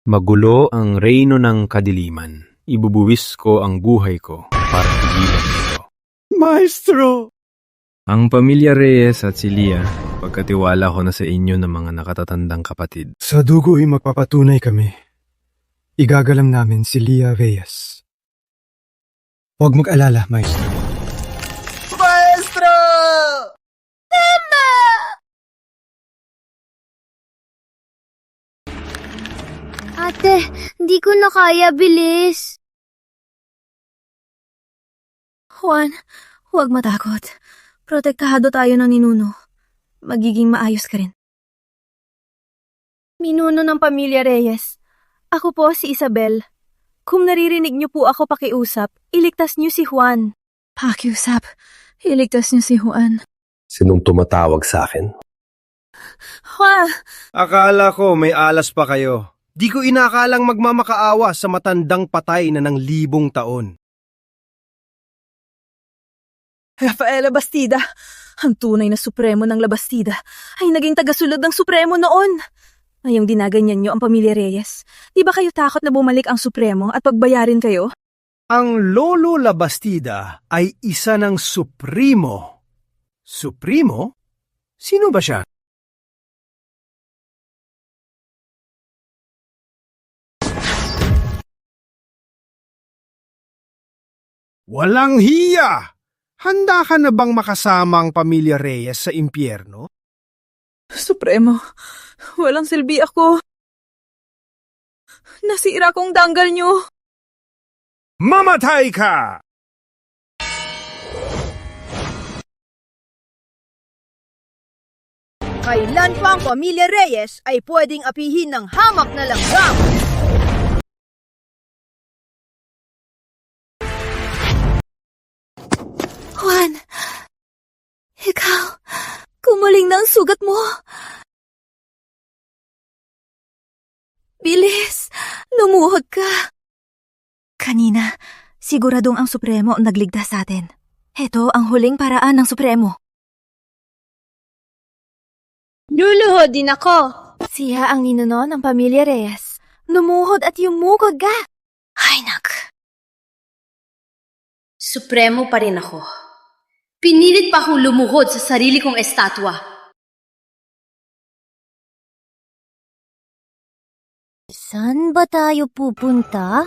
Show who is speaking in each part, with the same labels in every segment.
Speaker 1: Magulo ang reyno ng kadiliman. Ibubuwis ko ang buhay ko para pigilan ito.
Speaker 2: Maestro!
Speaker 1: Ang pamilya Reyes at si Lia, pagkatiwala ko na sa inyo ng mga nakatatandang kapatid.
Speaker 2: Sa dugo'y magpapatunay kami. Igagalang namin si Lia Reyes. Huwag mag-alala, Maestro.
Speaker 3: Maestro!
Speaker 4: Ate, hindi ko na kaya, bilis.
Speaker 5: Juan, huwag matakot. Protektado tayo ng ninuno. Magiging maayos ka rin. Ninuno ng pamilya Reyes. Ako po si Isabel. Kung naririnig niyo po ako pakiusap, iligtas niyo si Juan. Pakiusap? Iligtas niyo si Juan.
Speaker 3: Sinong tumatawag sa akin?
Speaker 5: Juan!
Speaker 6: Akala ko may alas pa kayo. Di ko inakalang magmamakaawa sa matandang patay na ng 1,000 taon.
Speaker 5: Rafaela Bastida, ang tunay na supremo ng Labastida, ay naging tagasulod ng supremo noon. Ngayong dinaganyan niyo ang pamilya Reyes, di ba kayo takot na bumalik ang supremo at pagbayarin kayo?
Speaker 6: Ang Lolo Labastida ay isa ng supremo. Supremo? Sino ba siya? Walang hiya! Handa ka na bang makasama ang pamilya Reyes sa impyerno?
Speaker 5: Supremo, walang silbi ako. Nasira kong danggal niyo.
Speaker 6: Mamatay ka!
Speaker 7: Kailan pa ang pamilya Reyes ay pwedeng apihin ng hamak na langgam?
Speaker 5: Juan, ikaw, kumaling na ang sugat mo. Bilis, lumuhod ka. Kanina, siguradong ang Supremo ang nagligtas sa atin. Heto ang huling paraan ng Supremo.
Speaker 4: Luluhod din ako.
Speaker 5: Siya ang ninuno ng pamilya Reyes. Lumuhod at yumukod ka. Ay, nak.
Speaker 4: Supremo pa rin ako. Pinilit pa akong lumuhod sa sarili kong estatwa. Saan ba tayo pupunta?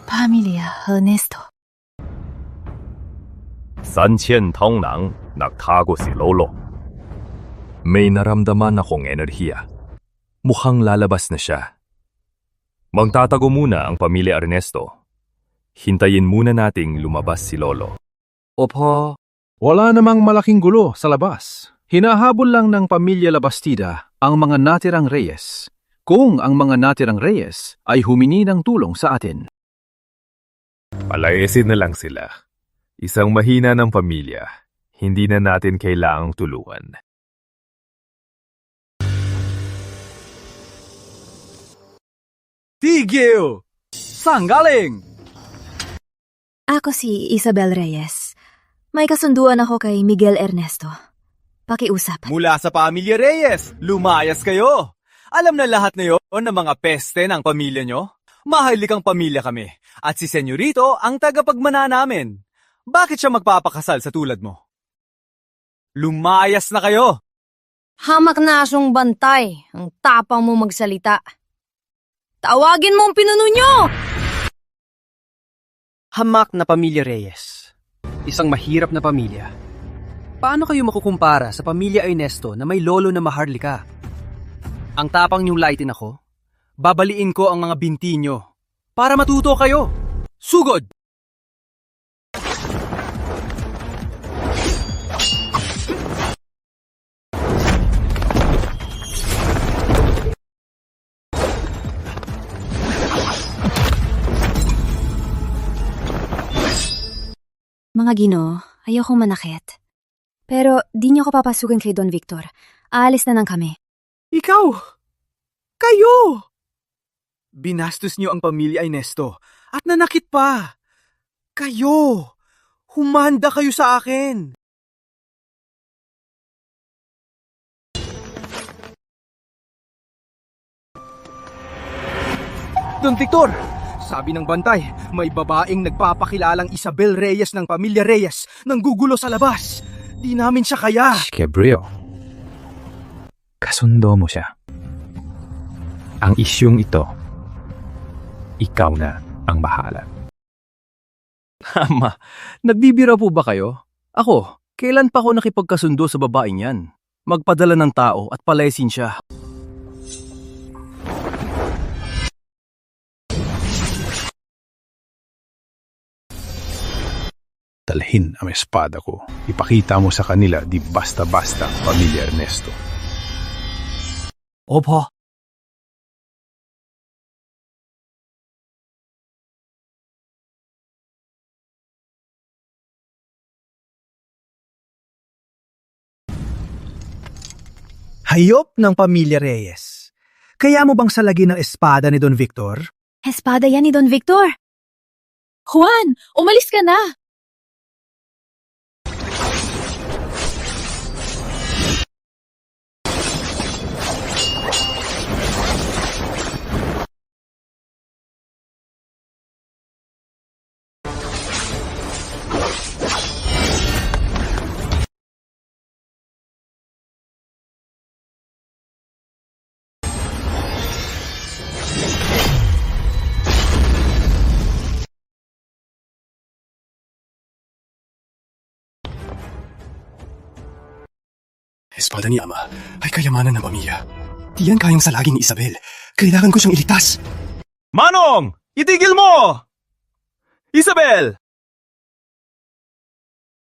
Speaker 5: Pamilya Ernesto.
Speaker 8: 3,000 taong nang nagtago si Lolo. May naramdaman akong enerhiya. Mukhang lalabas na siya. Magtatago muna ang pamilya Ernesto. Hintayin muna nating lumabas si Lolo.
Speaker 1: Opo. Wala namang malaking gulo sa labas. Hinahabol lang ng pamilya Labastida ang mga natirang Reyes. Kung ang mga natirang Reyes ay humingi ng tulong sa atin.
Speaker 8: Palayasin na lang sila. Isang mahina ng pamilya. Hindi na natin kailangang tulungan.
Speaker 2: Tigil! Saan galing?
Speaker 5: Ako si Isabel Reyes. May kasunduan ako kay Miguel Ernesto. Pakiusap.
Speaker 3: Mula sa pamilya Reyes, lumayas kayo! Alam na lahat na yon ng mga peste ng pamilya nyo? Mahilig ang pamilya kami, at si Senyorito ang tagapagmana namin. Bakit siya magpapakasal sa tulad mo? Lumayas na kayo!
Speaker 7: Hamak na asong bantay, ang tapang mo magsalita. Tawagin mo ang pinuno nyo!
Speaker 9: Hamak na pamilya Reyes. Isang mahirap na pamilya. Paano kayo makukumpara sa pamilya Ernesto na may lolo na maharlika? Ang tapang niyong laitin ako, babaliin ko ang mga binti niyo para matuto kayo. Sugod!
Speaker 5: Mga Ginoo, ayokong manakit. Pero di niyo ko papasukin kay Don Victor. Aalis na lang kami.
Speaker 9: Ikaw! Kayo! Binastos niyo ang pamilya Ernesto at nanakit pa. Kayo! Humanda kayo sa akin!
Speaker 6: Don Victor, sabi ng bantay, may babaeng nagpapakilalang Isabel Reyes ng pamilya Reyes nang gugulo sa labas. Di namin siya kaya.
Speaker 1: Gabriel, kasundo mo siya. Ang isyung ito, ikaw na ang bahala. Ama, nagbibira po ba kayo? Ako, kailan pa ako nakipagkasundo sa babaeng yan? Magpadala ng tao at palayasin siya.
Speaker 10: Dalhin ang espada ko. Ipakita mo sa kanila di basta-basta pamilya Ernesto.
Speaker 3: Opo.
Speaker 6: Hayop ng pamilya Reyes. Kaya mo bang salagin ang espada ni Don Victor?
Speaker 7: Espada yan ni Don Victor.
Speaker 5: Juan, umalis ka na!
Speaker 2: Espada ni Ama ay kayamanan ng pamilya. Diyan kayang salagin ni Isabel. Kailangan ko siyang iligtas.
Speaker 3: Manong! Itigil mo! Isabel!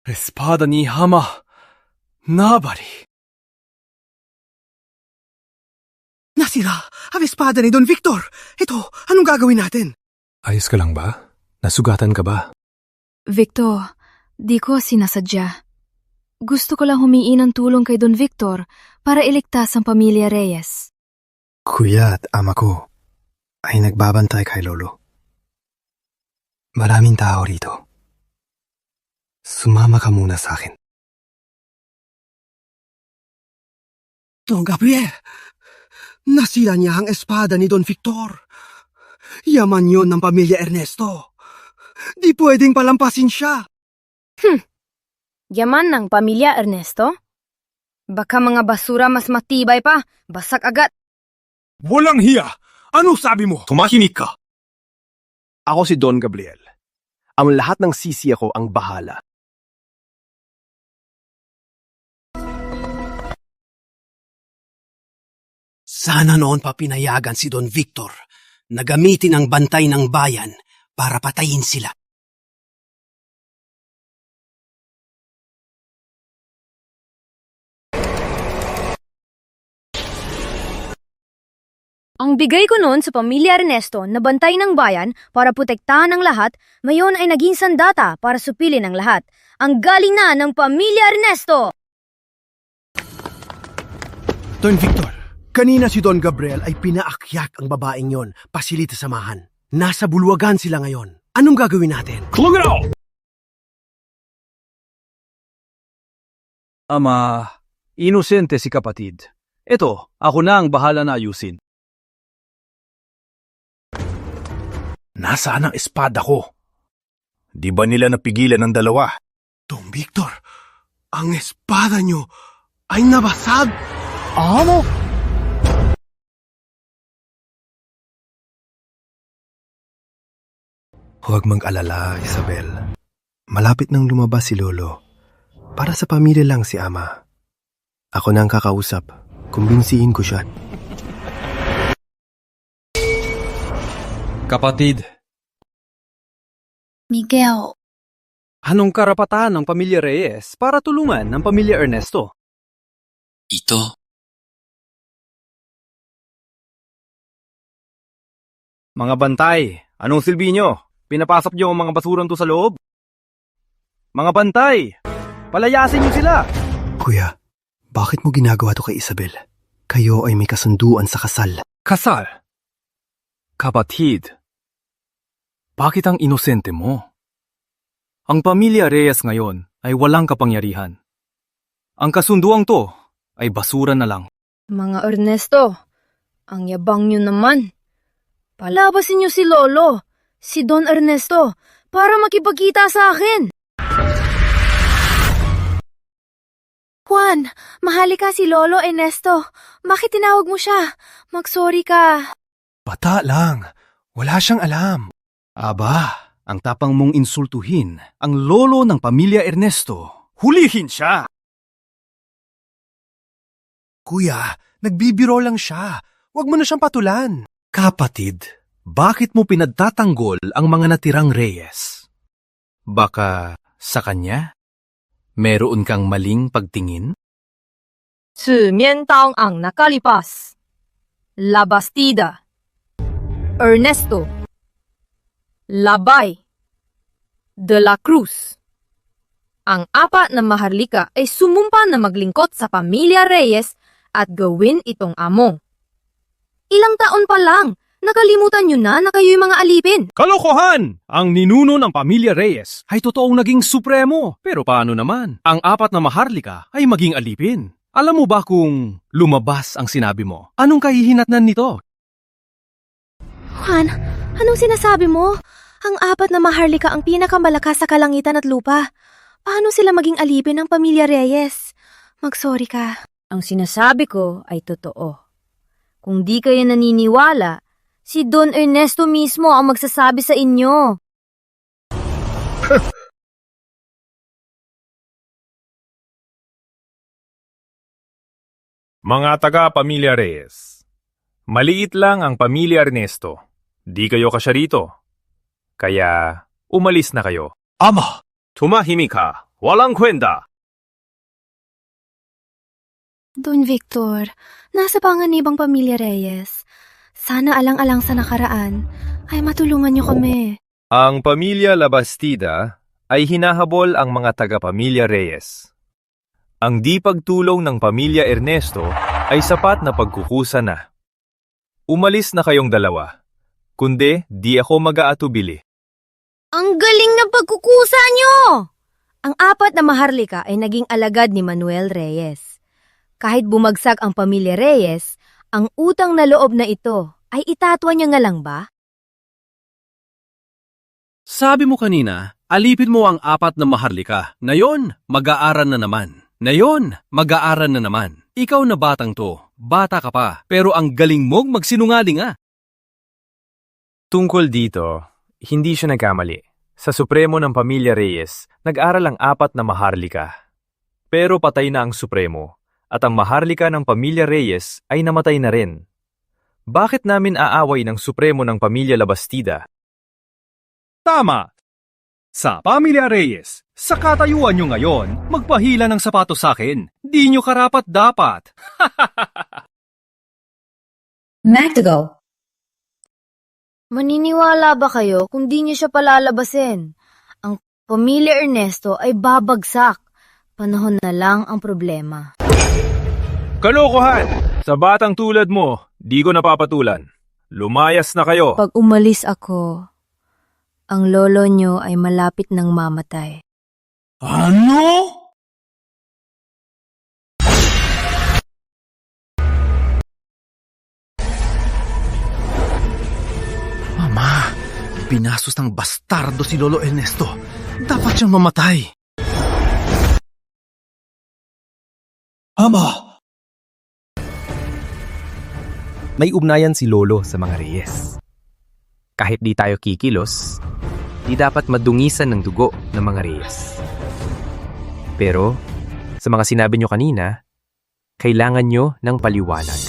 Speaker 1: Espada ni Hama, nabari.
Speaker 6: Nasira ang espada ni Don Victor. Ito, anong gagawin natin?
Speaker 10: Ayos ka lang ba? Nasugatan ka ba?
Speaker 5: Victor, di ko sinasadya. Gusto ko lang humingi ng tulong kay Don Victor para iligtas ang pamilya Reyes.
Speaker 2: Kuya at ama ko ay nagbabantay kay Lolo. Maraming tao rito. Sumama ka muna sa akin.
Speaker 6: Don Gabriel, nasira niya ang espada ni Don Victor. Yaman yon ng pamilya Ernesto. Di pwedeng palampasin siya.
Speaker 7: Yaman ng pamilya Ernesto? Baka mga basura mas matibay pa, basak agad.
Speaker 10: Walang hiya! Ano sabi mo? Tumahimik ka!
Speaker 6: Ako si Don Gabriel. Ang lahat ng sisi ako ang bahala. Sana noon pa pinayagan si Don Victor na gamitin ang bantay ng bayan para patayin sila.
Speaker 7: Ang bigay ko noon sa pamilya Ernesto na bantay ng bayan para protektahan ang lahat, ngayon ay naging sandata para supilin ang lahat. Ang galing na ng pamilya Ernesto!
Speaker 6: Don Victor, kanina si Don Gabriel ay pinaakyak ang babaeng yon, pasilita samahan. Nasa bulwagan sila ngayon. Anong gagawin natin?
Speaker 1: Ama, inosente si kapatid. Ito, ako na ang bahala na ayusin.
Speaker 10: Nasaan ang espada ko? Di ba nila napigilan ng dalawa?
Speaker 6: Don Victor, ang espada nyo ay nabasag.
Speaker 3: Amo?
Speaker 2: Huwag mag-alala, Isabel. Malapit nang lumabas si Lolo. Para sa pamilya lang si Ama. Ako na ang kakausap. Kumbinsihin ko siya.
Speaker 1: Kapatid,
Speaker 4: Miguel,
Speaker 9: Anong karapatan ng pamilya Reyes para tulungan ng pamilya Ernesto?
Speaker 11: Ito.
Speaker 3: Mga bantay, anong silbi nyo? Pinapasok nyo ang mga basurang to sa loob? Mga bantay, palayasin nyo sila!
Speaker 2: Kuya, bakit mo ginagawa to kay Isabel? Kayo ay may kasunduan sa kasal.
Speaker 1: kasal. Kapatid, bakit ang inosente mo? Ang pamilya Reyes ngayon ay walang kapangyarihan. Ang kasunduang to ay basura na lang.
Speaker 7: Mga Ernesto, ang yabang nyo naman. Palabasin niyo si Lolo, si Don Ernesto, para makipagkita sa akin.
Speaker 5: Juan, mahalika si Lolo Ernesto. Bakit tinawag mo siya? Mag-sorry ka.
Speaker 2: Bata lang. Wala siyang alam.
Speaker 3: Aba, ang tapang mong insultuhin ang lolo ng pamilya Ernesto. Hulihin siya!
Speaker 2: Kuya, nagbibiro lang siya. Huwag mo na siyang patulan.
Speaker 1: Kapatid, bakit mo pinagtatanggol ang mga natirang Reyes? Baka sa kanya? Meron kang maling pagtingin?
Speaker 5: 此面当 ang nakalipas. La Bastida. Ernesto. Labay. De la Cruz. Ang apat na maharlika ay sumumpa na maglingkod sa pamilya Reyes at gawin itong amo. Ilang taon pa lang, nakalimutan nyo na kayo'y mga alipin.
Speaker 1: Kalokohan! Ang ninuno ng pamilya Reyes ay totoong naging supremo. Pero paano naman? Ang apat na maharlika ay maging alipin. Alam mo ba kung lumabas ang sinabi mo? Anong kahihinatnan nito?
Speaker 5: Juan, anong sinasabi mo? Ang apat na maharlika ang pinakamalakas sa kalangitan at lupa. Paano sila maging alipin ng pamilya Reyes? Mag-sorry ka.
Speaker 7: Ang sinasabi ko ay totoo. Kung di kayo naniniwala, si Don Ernesto mismo ang magsasabi sa inyo.
Speaker 8: Mga taga-pamilya Reyes, maliit lang ang pamilya Ernesto. Di kayo kasya rito. Kaya umalis na kayo.
Speaker 10: Ama!
Speaker 8: Tumahimik ka. Walang kwenta.
Speaker 5: Don Victor, nasa panganibang pamilya Reyes. Sana alang-alang sa nakaraan ay matulungan niyo kami.
Speaker 8: Ang pamilya Labastida ay hinahabol ang mga taga-pamilya Reyes. Ang di pagtulong ng pamilya Ernesto ay sapat na pagkukusa na. Umalis na kayong dalawa, kundi di ako mag-aatubili.
Speaker 7: Ang galing ng pagkukusa nyo! Ang apat na maharlika ay naging alagad ni Manuel Reyes. Kahit bumagsak ang pamilya Reyes, ang utang na loob na ito ay itatwa niya nga lang ba?
Speaker 1: Sabi mo kanina, alipin mo ang apat na maharlika. Ngayon, mag-aaral na naman. Ngayon, mag-aaral na naman. Ikaw na batang to, bata ka pa, pero ang galing mong magsinungaling ah.
Speaker 8: Tungkol dito, hindi siya nagkamali. Sa Supremo ng pamilya Reyes, nag-aral ang apat na maharlika. Pero patay na ang Supremo, at ang maharlika ng pamilya Reyes ay namatay na rin. Bakit namin aaway ng Supremo ng pamilya Labastida?
Speaker 1: Tama! Sa pamilya Reyes, sa katayuan nyo ngayon, magpahila ng sapatos sa akin. Di nyo karapat-dapat.
Speaker 4: MacDougall.
Speaker 7: Maniniwala ba kayo kung di niyo siya palalabasin? Ang pamilya Ernesto ay babagsak. Panahon na lang ang problema.
Speaker 8: Kalokohan! Sa batang tulad mo, di ko napapatulan. Lumayas na kayo.
Speaker 7: Pag umalis ako, ang lolo niyo ay malapit ng mamatay.
Speaker 10: Ano?
Speaker 2: Mama, binasos ng bastardo si Lolo Ernesto. Dapat siyang mamatay.
Speaker 10: Ama!
Speaker 12: May ugnayan si Lolo sa mga Reyes. Kahit di tayo kikilos, di dapat madungisan ng dugo ng mga Reyes. Pero, sa mga sinabi nyo kanina, kailangan nyo ng paliwanag.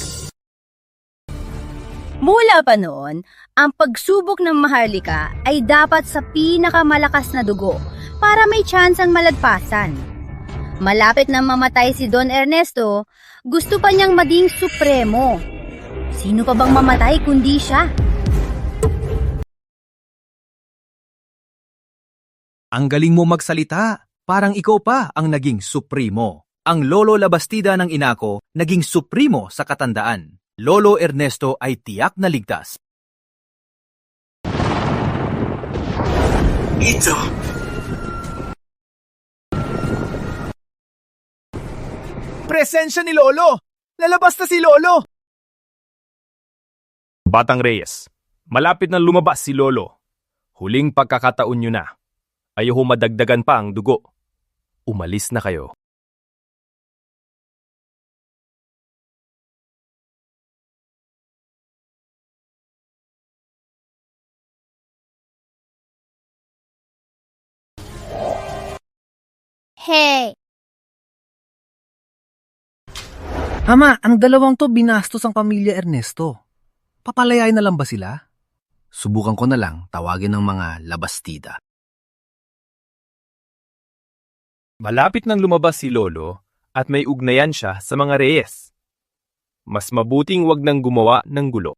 Speaker 7: Mula pa noon, ang pagsubok ng maharlika ay dapat sa pinakamalakas na dugo para may tsansang malagpasan. Malapit na mamatay si Don Ernesto, gusto pa niyang maging supremo. Sino pa bang mamatay kundi siya?
Speaker 3: Ang galing mo magsalita. Parang ikaw pa ang naging supremo. Ang Lolo Labastida ng inako naging supremo sa katandaan. Lolo Ernesto ay tiyak na ligtas.
Speaker 10: Ito!
Speaker 3: Presensya ni Lolo! Lalabas na si Lolo!
Speaker 8: Batang Reyes, Malapit na lumabas si Lolo. Huling pagkakataon nyo na. Ayaw madagdagan pa ang dugo. Umalis na kayo.
Speaker 7: Hey!
Speaker 9: Ama, ang dalawang to binastos ang pamilya Ernesto. Papalayain na lang ba sila?
Speaker 1: Subukan ko na lang tawagin ng mga labastida.
Speaker 8: Malapit nang lumabas si Lolo at may ugnayan siya sa mga reyes. Mas mabuting wag nang gumawa ng gulo.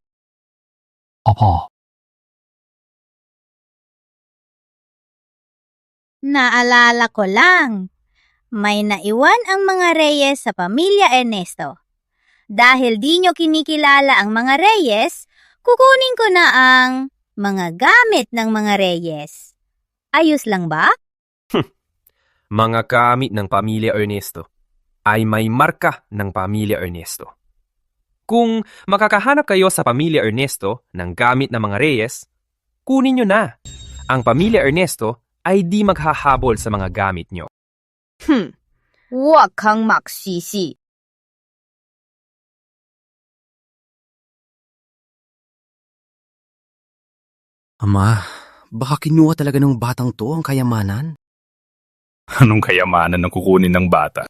Speaker 9: Opo.
Speaker 7: Naalala ko lang, may naiwan ang mga reyes sa pamilya Ernesto. Dahil di nyo kinikilala ang mga reyes, kukunin ko na ang mga gamit ng mga reyes. Ayos lang ba?
Speaker 12: Mga gamit ng pamilya Ernesto ay may marka ng pamilya Ernesto. Kung makakahanap kayo sa pamilya Ernesto ng gamit ng mga reyes, kunin nyo na. Ang pamilya Ernesto ay di maghahabol sa mga gamit nyo.
Speaker 7: Huwag kang magsisi.
Speaker 2: Ama, baka kinuha talaga ng batang to ang kayamanan?
Speaker 10: Anong kayamanan ang kukunin ng bata?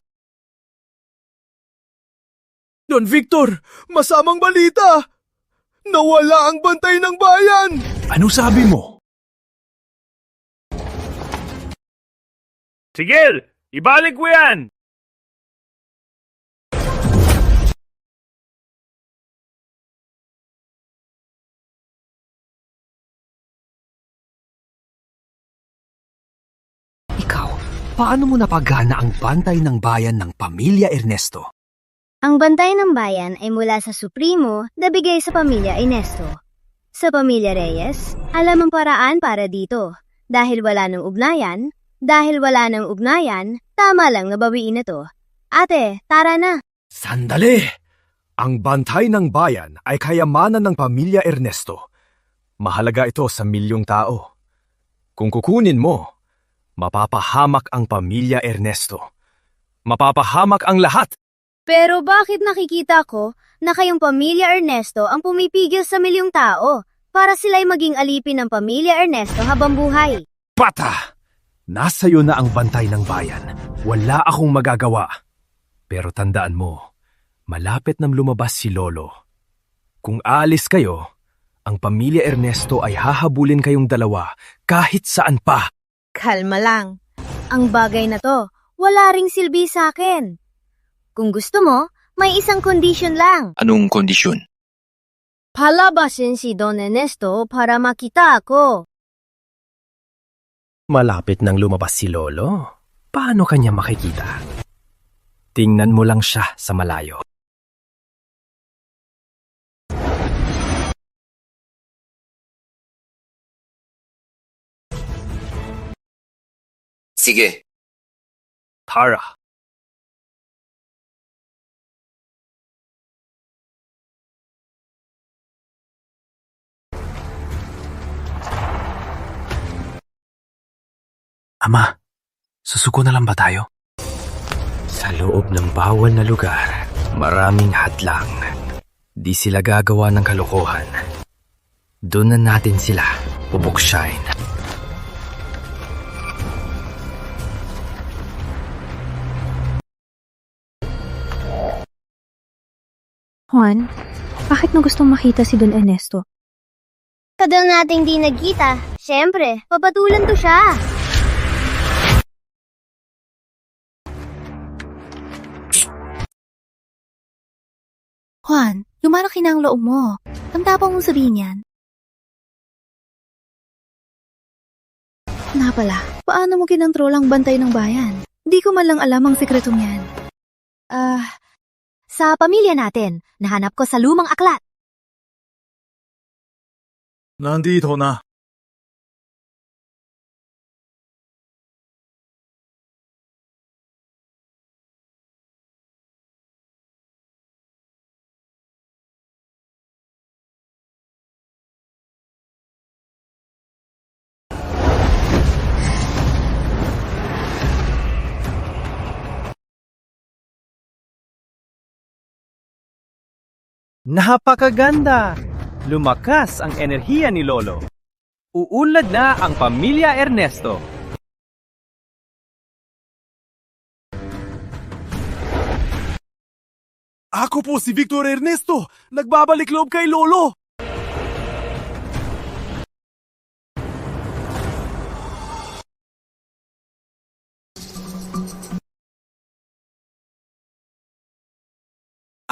Speaker 6: Don Victor, masamang balita! Nawala ang bantay ng bayan!
Speaker 10: Ano sabi mo?
Speaker 8: Sigel! Ibalik mo yan!
Speaker 9: Ikaw, paano mo napagana ang bantay ng bayan ng pamilya Ernesto?
Speaker 7: Ang bantay ng bayan ay mula sa Supremo na bigay sa pamilya Ernesto. Sa pamilya Reyes, alam ang paraan para dito. Dahil wala ng ugnayan, tama lang na bawiin na to. Ate, tara na.
Speaker 10: Sandali! Ang bantay ng bayan ay kayamanan ng pamilya Ernesto. Mahalaga ito sa milyong tao. Kung kukunin mo, mapapahamak ang pamilya Ernesto. Mapapahamak ang lahat.
Speaker 7: Pero bakit nakikita ko na kayong pamilya Ernesto ang pumipigil sa milyong tao para sila'y maging alipin ng pamilya Ernesto habang buhay?
Speaker 10: Bata! Nasa iyo na ang bantay ng bayan. Wala akong magagawa. Pero tandaan mo, malapit nang lumabas si Lolo. Kung aalis kayo, ang pamilya Ernesto ay hahabulin kayong dalawa kahit saan pa.
Speaker 7: Kalma lang. Ang bagay na to, wala ring silbi sa akin. Kung gusto mo, may isang kondisyon lang.
Speaker 11: Anong kondisyon?
Speaker 7: Palabasin si Don Ernesto para makita ako.
Speaker 2: Malapit nang lumabas si Lolo. Paano kanya makikita? Tingnan mo lang siya sa malayo.
Speaker 11: Sige.
Speaker 8: Tara.
Speaker 2: Ama, susuko na lang ba tayo? Sa loob ng bawal na lugar, maraming hadlang. Di sila gagawa ng kalokohan. Doon na natin sila pupuksyain.
Speaker 5: Juan, bakit mo gustong makita si Don Ernesto?
Speaker 7: Tagal nating di nagkita. Siyempre, papatulan to siya.
Speaker 5: Juan, lumalaki na ang loob mo. Ang tapang mong sabihin yan. Nga pala, paano mo kinontrol ang bantay ng bayan? Di ko man lang alam ang sikretong yan.
Speaker 7: Sa pamilya natin, nahanap ko sa lumang aklat.
Speaker 10: Nandito na.
Speaker 9: Napakaganda! Lumakas ang enerhiya ni Lolo. Uunlad na ang pamilya Ernesto.
Speaker 10: Ako po si Victor Ernesto! Nagbabalik loob kay Lolo!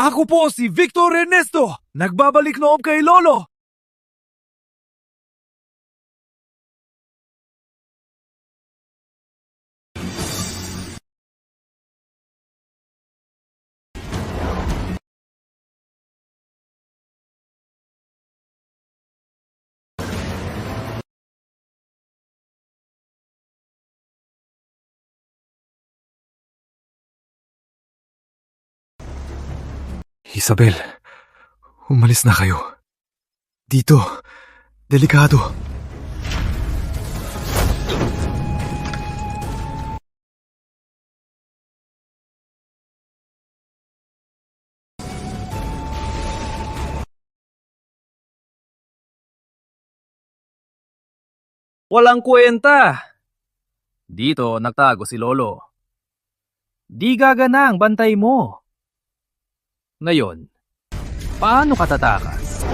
Speaker 10: Ako po si Victor Ernesto! Nagbabalik loob kay Lolo!
Speaker 2: Isabel, umalis na kayo. Dito, delikado.
Speaker 9: Walang kwenta! Dito nagtago si Lolo. Di gagana ang bantay mo. Ngayon, paano ka tatakas?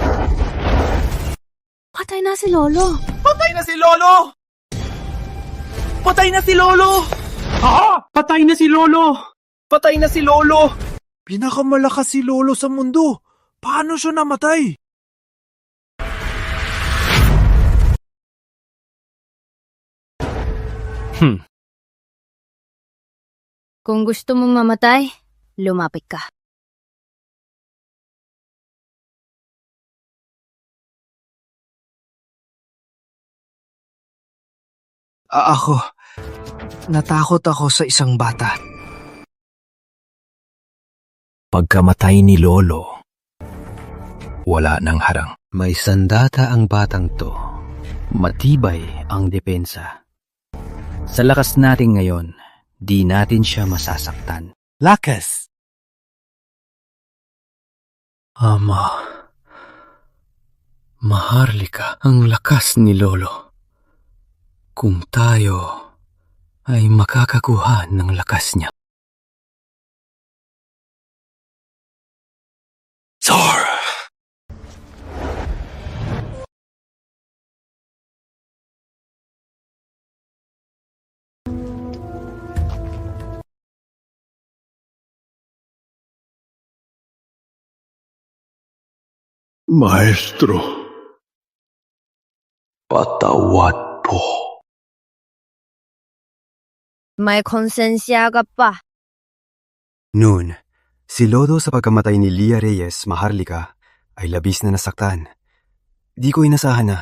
Speaker 5: Patay na si Lolo.
Speaker 10: Patay na si Lolo! Patay na si Lolo! Ha?
Speaker 9: Patay na si Lolo!
Speaker 10: Patay na si Lolo! Pinakamalakas si Lolo sa mundo. Paano siya namatay?
Speaker 7: Kung gusto mong mamatay, lumapit ka.
Speaker 6: Natakot ako sa isang bata.
Speaker 2: Pagkamatay ni Lolo, wala nang harang.
Speaker 9: May sandata ang batang to. Matibay ang depensa. Sa lakas natin ngayon, di natin siya masasaktan.
Speaker 10: Lakas!
Speaker 2: Ama, Maharlika, ang lakas ni Lolo. Kung tayo ay makakakuha ng lakas niya. Zor!
Speaker 13: Maestro, patawad po.
Speaker 7: May konsensya ka pa.
Speaker 14: Noon, si Lodo sa pagkamatay ni Lia Reyes, Maharlika, ay labis na nasaktan. Di ko inasahan na.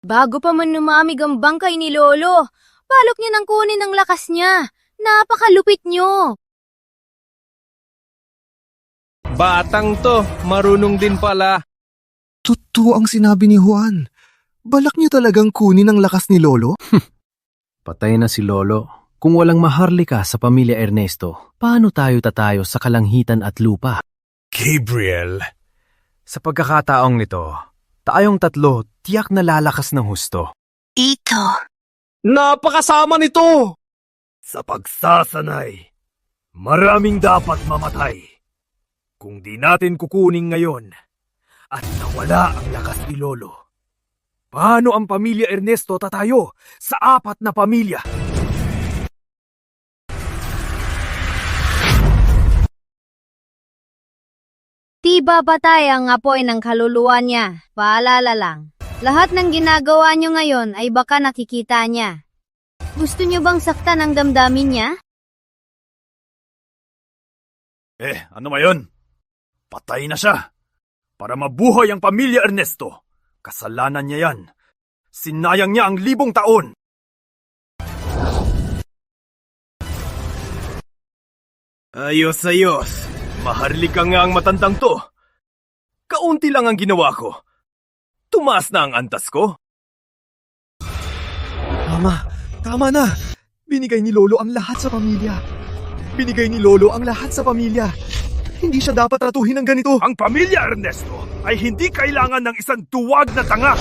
Speaker 7: Bago pa man lumamig ang bangkay ni Lolo, balok niya nang kunin ang lakas niya. Napakalupit niyo.
Speaker 9: Batang to, marunong din pala.
Speaker 6: Totoo ang sinabi ni Juan. Balak niya talagang kunin ang lakas ni Lolo?
Speaker 9: Patay na si Lolo. Kung walang Maharlika sa pamilya Ernesto, paano tayo tatayo sa kalangitan at lupa?
Speaker 10: Gabriel!
Speaker 2: Sa pagkakataong nito, tayong tatlo tiyak na lalakas ng husto.
Speaker 4: Ito.
Speaker 10: Napakasama nito! Sa pagsasanay, maraming dapat mamatay. Kung di natin kukunin ngayon at nawala ang lakas ni Lolo, paano ang pamilya Ernesto tatayo sa 4 na pamilya?
Speaker 7: Di babatay ang apoy ng kaluluwa niya. Paalala lang. Lahat ng ginagawa niyo ngayon ay baka nakikita niya. Gusto niyo bang saktan ang damdamin niya?
Speaker 10: Ano ba yun? Patay na siya. Para mabuhay ang pamilya Ernesto. Kasalanan niya yan. Sinayang niya ang 1000 taon. Ayos. Maharlika nga ang matandang to. Kaunti lang ang ginawa ko. Tumaas na ang antas ko.
Speaker 6: Tama na. Binigay ni Lolo ang lahat sa pamilya. Hindi siya dapat ratuhin ng ganito.
Speaker 10: Ang pamilya Ernesto ay hindi kailangan ng isang duwag na tanga.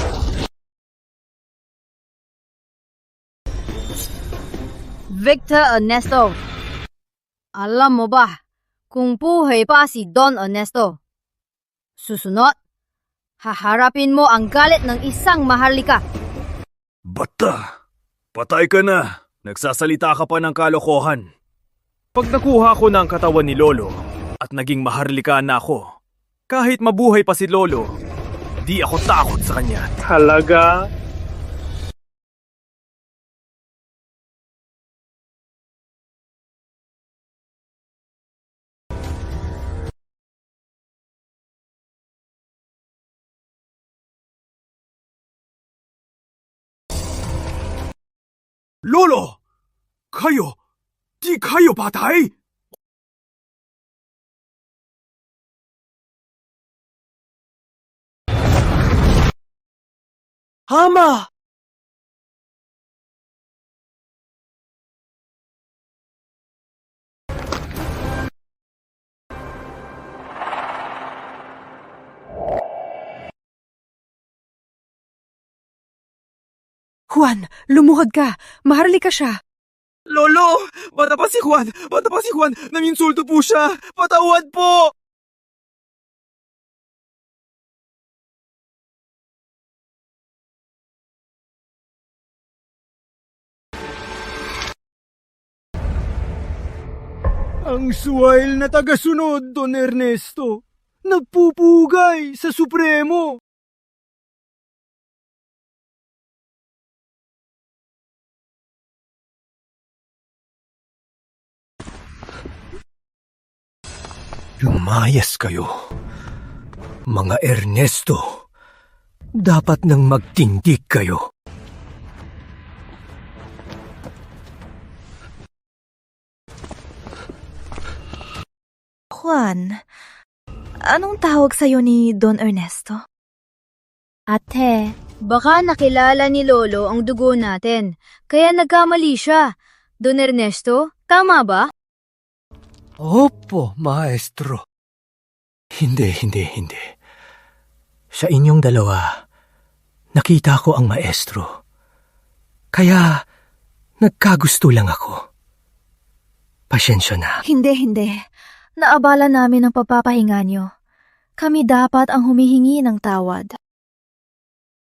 Speaker 7: Victor Ernesto, alam mo ba kung buhay pa si Don Ernesto? Susunod, haharapin mo ang galit ng isang Maharlika.
Speaker 10: Bata, patay ka na. Nagsasalita ka pa ng kalokohan. Pag nakuha ko ng katawan ni Lolo at naging Maharlika na ako, kahit mabuhay pa si Lolo, di ako takot sa kanya. Talaga? Lolo! Di kayo patay? Ama!
Speaker 5: Juan, lumuhod ka. Maharlika siya.
Speaker 6: Lolo! Bata pa si Juan! Naminsulto po siya! Patawad po! Ang suwail na tagasunod, Don Ernesto. Nagpupugay sa Supremo.
Speaker 10: Lumayas kayo, mga Ernesto. Dapat nang magtindig kayo.
Speaker 5: Juan, anong tawag sa'yo ni Don Ernesto?
Speaker 7: Ate, baka nakilala ni Lolo ang dugo natin, kaya nagkamali siya. Don Ernesto, tama ba?
Speaker 10: Opo, maestro. Hindi. Sa inyong dalawa, nakita ko ang maestro. Kaya, nagkagusto lang ako. Pasyensya na.
Speaker 5: Hindi. Naabala namin ang pagpapahinga niyo. Kami dapat ang humihingi ng tawad.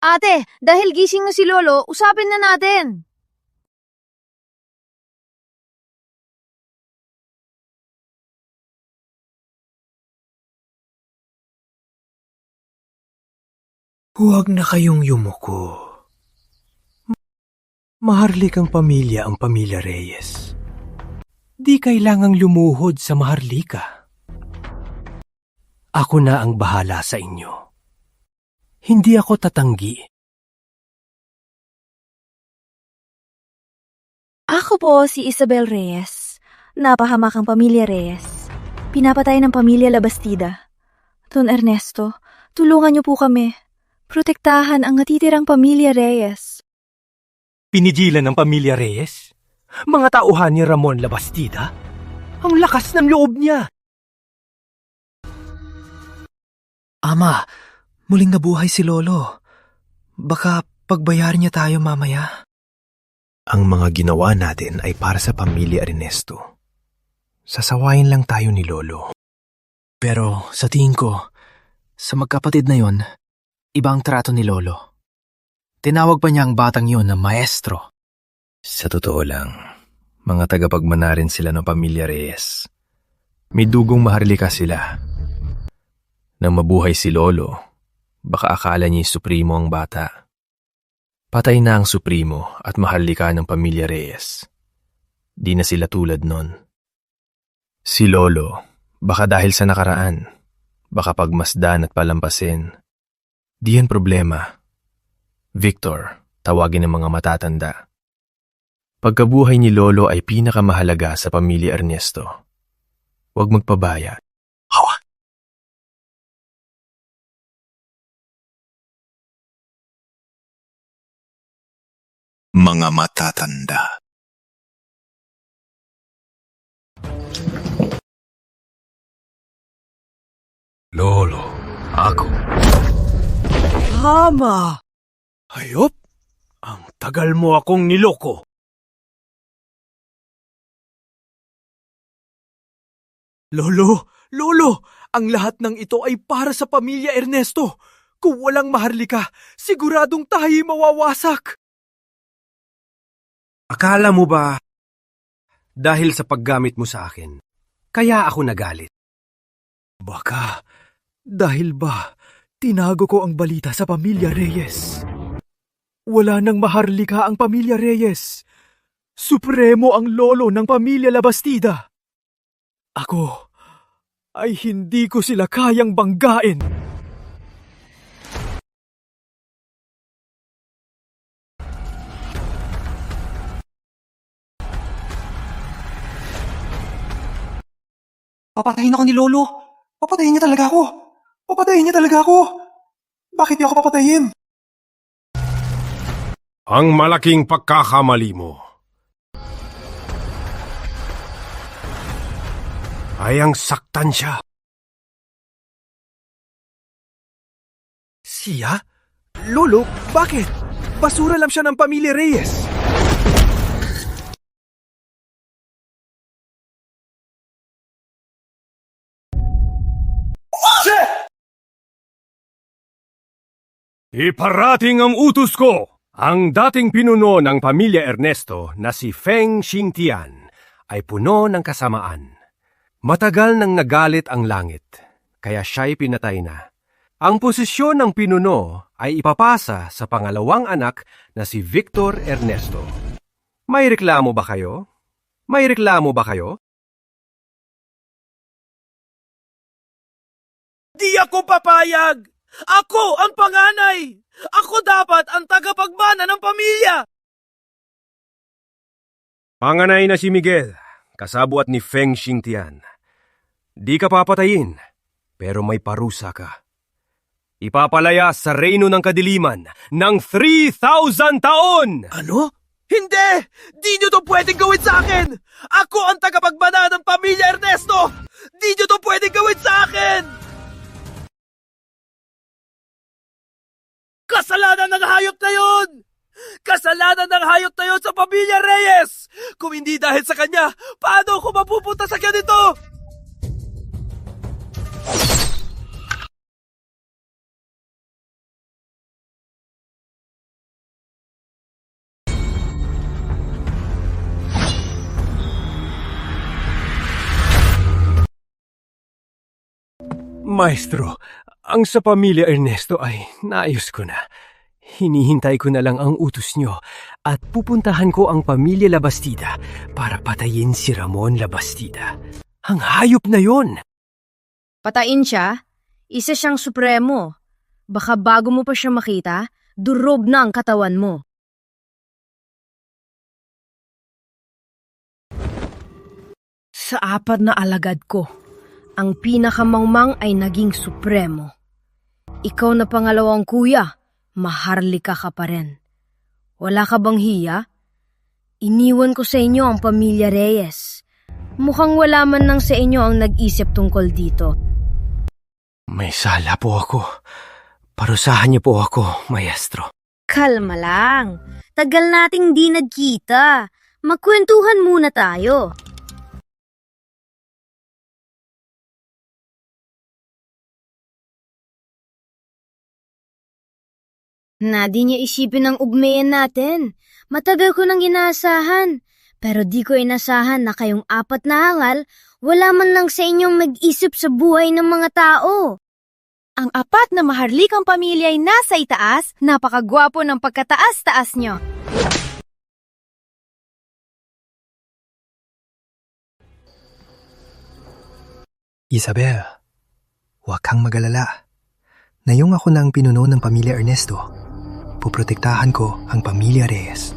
Speaker 7: Ate, dahil gising na si Lolo, usapin na natin.
Speaker 10: Huwag na kayong yumuko. Maharlikang pamilya ang pamilya Reyes. Di kailangang lumuhod sa maharlika. Ako na ang bahala sa inyo. Hindi ako tatanggi.
Speaker 5: Ako po si Isabel Reyes. Napahamak ang pamilya Reyes. Pinapatay ng pamilya Labastida. Don Ernesto, tulungan niyo po kami. Protektahan ang natitirang pamilya Reyes.
Speaker 10: Pinigilan ng pamilya Reyes? Mga tauhan ni Ramon Labastida? Ang lakas ng loob niya! Ama, muling nabuhay si Lolo. Baka pagbayarin niya tayo mamaya.
Speaker 14: Ang mga ginawa natin ay para sa pamilya Ernesto. Sasawayin lang tayo ni Lolo.
Speaker 2: Pero sa tingin ko, sa magkapatid na yon, ibang trato ni Lolo. Tinawag pa niya ang batang yon na maestro.
Speaker 14: Sa totoo lang, mga tagapagmana rin sila ng pamilya Reyes. May dugong maharlika sila. Nang mabuhay si Lolo, baka akala niya supremo ang bata. Patay na ang supremo at maharlika ng pamilya Reyes. Di na sila tulad nun. Si Lolo, baka dahil sa nakaraan, baka pagmasdan at palampasin. Di yan problema. Victor, tawagin ng mga matatanda. Pagkabuhay ni Lolo ay pinakamahalaga sa pamilya Ernesto. Huwag magpabaya.
Speaker 13: Mga matatanda.
Speaker 10: Lolo, ako.
Speaker 6: Tama!
Speaker 10: Hayop? Ang tagal mo akong niloko.
Speaker 6: Lolo! Ang lahat ng ito ay para sa pamilya Ernesto. Kung walang Maharlika, siguradong tayo'y mawawasak.
Speaker 10: Akala mo ba, dahil sa paggamit mo sa akin, kaya ako nagalit?
Speaker 6: Baka, dahil ba, tinago ko ang balita sa pamilya Reyes. Wala nang Maharlika ang pamilya Reyes. Supremo ang lolo ng pamilya Labastida. Ako ay hindi ko sila kayang banggain.
Speaker 15: Papatayin ako ni Lolo. Papatayin niya talaga ako. Bakit niya ako papatayin?
Speaker 10: Ang malaking pagkakamali mo ay ang saktan siya.
Speaker 6: Siya? Lolo, bakit? Basura lang siya ng pamilya Reyes.
Speaker 10: Iparating ang utos ko! Ang dating pinuno ng pamilya Ernesto na si Feng Xingtian ay puno ng kasamaan. Matagal nang nagalit ang langit, kaya siya'y pinatay na. Ang posisyon ng pinuno ay ipapasa sa pangalawang anak na si Victor Ernesto. May reklamo ba kayo?
Speaker 6: Di ako papayag! Ako ang panganay! Ako dapat ang tagapagmana ng pamilya!
Speaker 10: Panganay na si Miguel, kasabuat ni Feng Xingtian. Di ka papatayin, pero may parusa ka. Ipapalaya sa Reino ng Kadiliman ng 3,000 taon!
Speaker 6: Ano? Hindi! Di nyo to pwedeng gawin sa akin! Ako ang tagapagmana ng pamilya Ernesto! Di nyo to pwedeng gawin sa akin! Kasalanan ng hayop na yun! Kasalanan ng hayop na yun sa pamilya Reyes! Kung hindi dahil sa kanya, paano ako mapupunta sa ganito?
Speaker 10: Maestro, ang sa pamilya Ernesto ay naayos ko na. Hinihintay ko na lang ang utos nyo at pupuntahan ko ang pamilya Labastida para patayin si Ramon Labastida. Ang hayop na yon!
Speaker 7: Patayin siya? Isa siyang supremo. Baka bago mo pa siya makita, durob na ang katawan mo. Sa apat na alagad ko, ang pinakamangmang ay naging supremo. Ikaw na pangalawang kuya, Maharlika ka pa rin. Wala ka bang hiya? Iniwan ko sa inyo ang pamilya Reyes. Mukhang wala man lang sa inyo ang nag-isip tungkol dito.
Speaker 10: May sala po ako. Parusahan niyo po ako, maestro.
Speaker 7: Kalma lang. Tagal nating di nagkita. Magkwentuhan muna tayo. Na di niya isipin ang ugmayan natin. Matagal ko nang inaasahan. Pero di ko inasahan na kayong apat na hangal, wala man lang sa inyong nag-isip sa buhay ng mga tao. Ang apat na maharlikang pamilya ay nasa itaas, napakagwapo ng pagkataas-taas nyo.
Speaker 2: Isabel, huwag kang mag-alala. Ngayong ako na ang pinuno ng pamilya Ernesto, puprotektahan ko ang pamilya Reyes.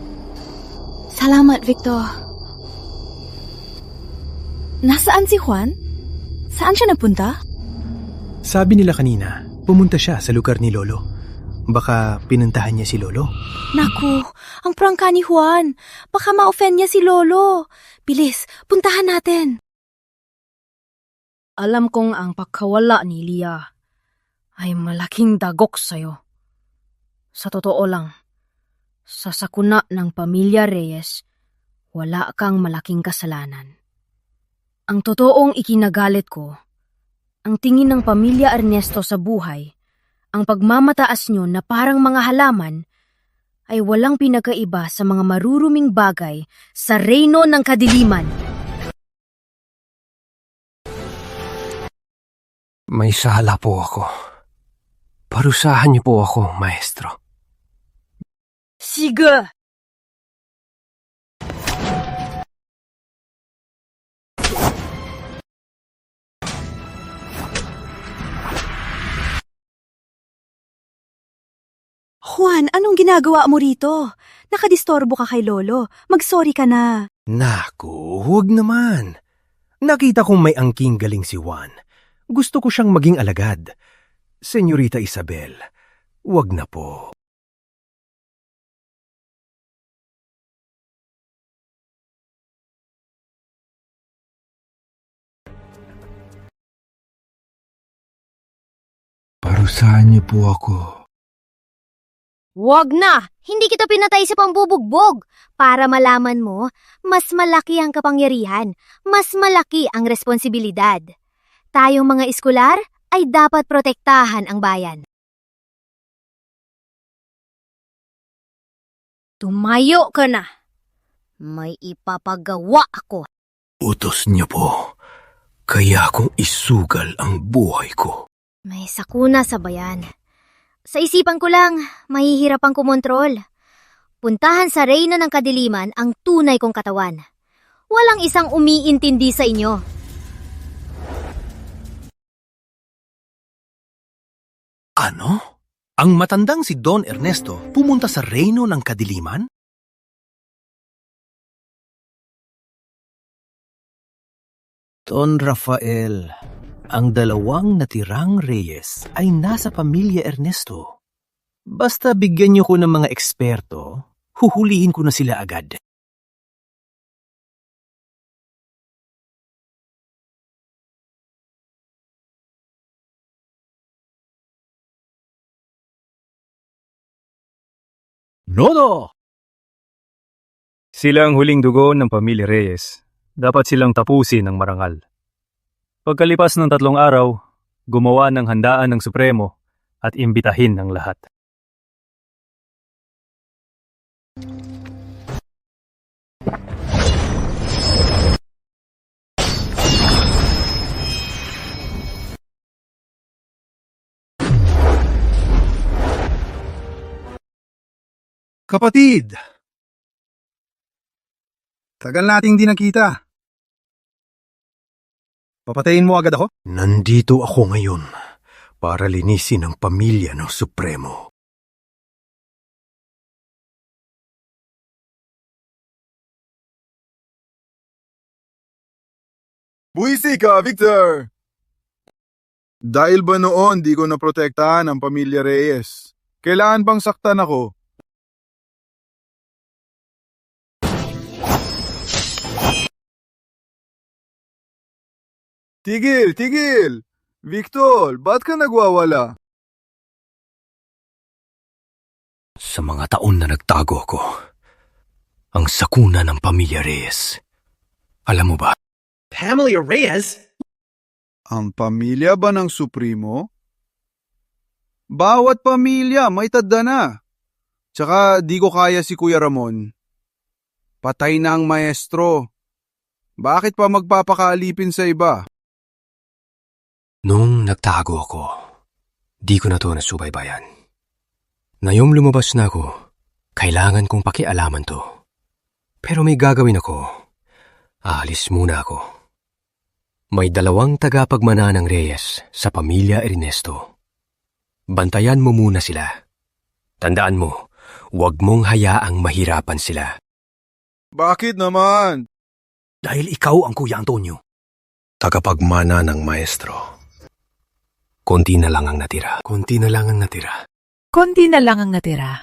Speaker 5: Salamat, Victor. Nasaan si Juan? Saan siya napunta?
Speaker 6: Sabi nila kanina, pumunta siya sa lugar ni Lolo. Baka pinuntahan niya si Lolo.
Speaker 5: Naku, ang prangka ni Juan. Baka ma-offend niya si Lolo. Bilis, puntahan natin.
Speaker 16: Alam kong ang pagkawala ni Lia ay malaking dagok sa'yo. Sa totoo lang, sa sakuna ng pamilya Reyes, wala kang malaking kasalanan. Ang totoong ikinagalit ko, ang tingin ng pamilya Ernesto sa buhay, ang pagmamataas nyo na parang mga halaman, ay walang pinagkaiba sa mga maruruming bagay sa reyno ng kadiliman.
Speaker 12: May sala po ako. Parusahan niyo po ako, maestro.
Speaker 16: Sige!
Speaker 5: Juan, anong ginagawa mo rito? Nakadistorbo ka kay Lolo. Mag-sorry ka na.
Speaker 10: Naku, huwag naman. Nakita kong may angking galing si Juan. Gusto ko siyang maging alagad. Senyorita Isabel, huwag na po.
Speaker 14: Parusahan niyo po ako.
Speaker 7: Wag na! Hindi kita pinatay sa pambubugbog. Para malaman mo, mas malaki ang kapangyarihan, mas malaki ang responsibilidad. Tayong mga eskular ay dapat protektahan ang bayan. Tumayo ka na. May ipapagawa ako.
Speaker 10: Utos niyo po, kaya kong isugal ang buhay ko.
Speaker 7: May sakuna sa bayan. Sa isipan ko lang, mahihirapang kumontrol. Puntahan sa reyno ng kadiliman ang tunay kong katawan. Walang isang umiintindi sa inyo.
Speaker 10: Ano? Ang matandang si Don Ernesto pumunta sa reyno ng kadiliman? Don Rafael, ang dalawang natirang Reyes ay nasa pamilya Ernesto. Basta bigyan niyo ko ng mga eksperto, huhulihin ko na sila agad.
Speaker 1: Lolo!
Speaker 8: Sila ang huling dugo ng pamilya Reyes. Dapat silang tapusin ng marangal. Pagkalipas ng 3 araw, gumawa ng handaan ng Supremo at imbitahin ng lahat.
Speaker 15: Kapatid! Tagal nating di nakita. Papatayin mo agad ako?
Speaker 10: Nandito ako ngayon para linisin ang pamilya ng Supremo.
Speaker 17: Buwisi ka, Victor! Dahil ba noon di ko naprotektahan ang pamilya Reyes? Kailangan bang saktan ako? Tigil! Tigil! Victor, ba't ka nagwawala?
Speaker 10: Sa mga taon na nagtago ako, ang sakuna ng pamilya Reyes. Alam mo ba?
Speaker 15: Pamilya Reyes?
Speaker 17: Ang pamilya ba ng Supremo? Bawat pamilya may tadda na. Tsaka di ko kaya si Kuya Ramon. Patay na ang maestro. Bakit pa magpapakaalipin sa iba?
Speaker 12: Nung nagtago ako, di ko na to nasubaybayan. Ngayong lumabas na ako, kailangan kong pakialaman to. Pero may gagawin ako. Aalis muna ako. May 2 tagapagmana ng Reyes sa pamilya Ernesto. Bantayan mo muna sila. Tandaan mo, huwag mong hayaang mahirapan sila.
Speaker 17: Bakit naman?
Speaker 10: Dahil ikaw ang Kuya Antonio.
Speaker 14: tagapagmana ng maestro. Konti na lang ang natira. Konti na lang ang natira.
Speaker 5: Konti na lang ang natira.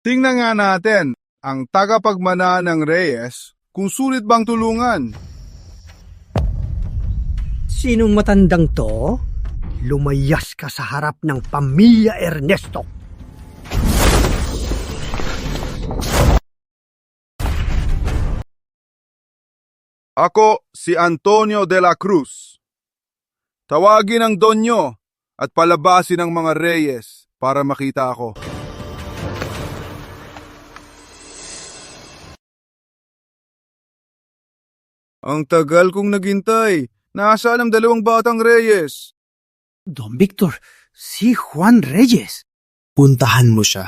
Speaker 17: Tingnan nga natin ang tagapagmana ng Reyes kung sulit bang tulungan.
Speaker 18: Sinong matandang to? Lumayas ka sa harap ng pamilya Ernesto.
Speaker 17: Ako si Antonio de la Cruz. Tawagin ang Donyo at palabasin ang mga Reyes para makita ako. Ang tagal kong naghintay. Nasaan ang dalawang batang Reyes?
Speaker 18: Don Victor, si Juan Reyes.
Speaker 14: Puntahan mo siya.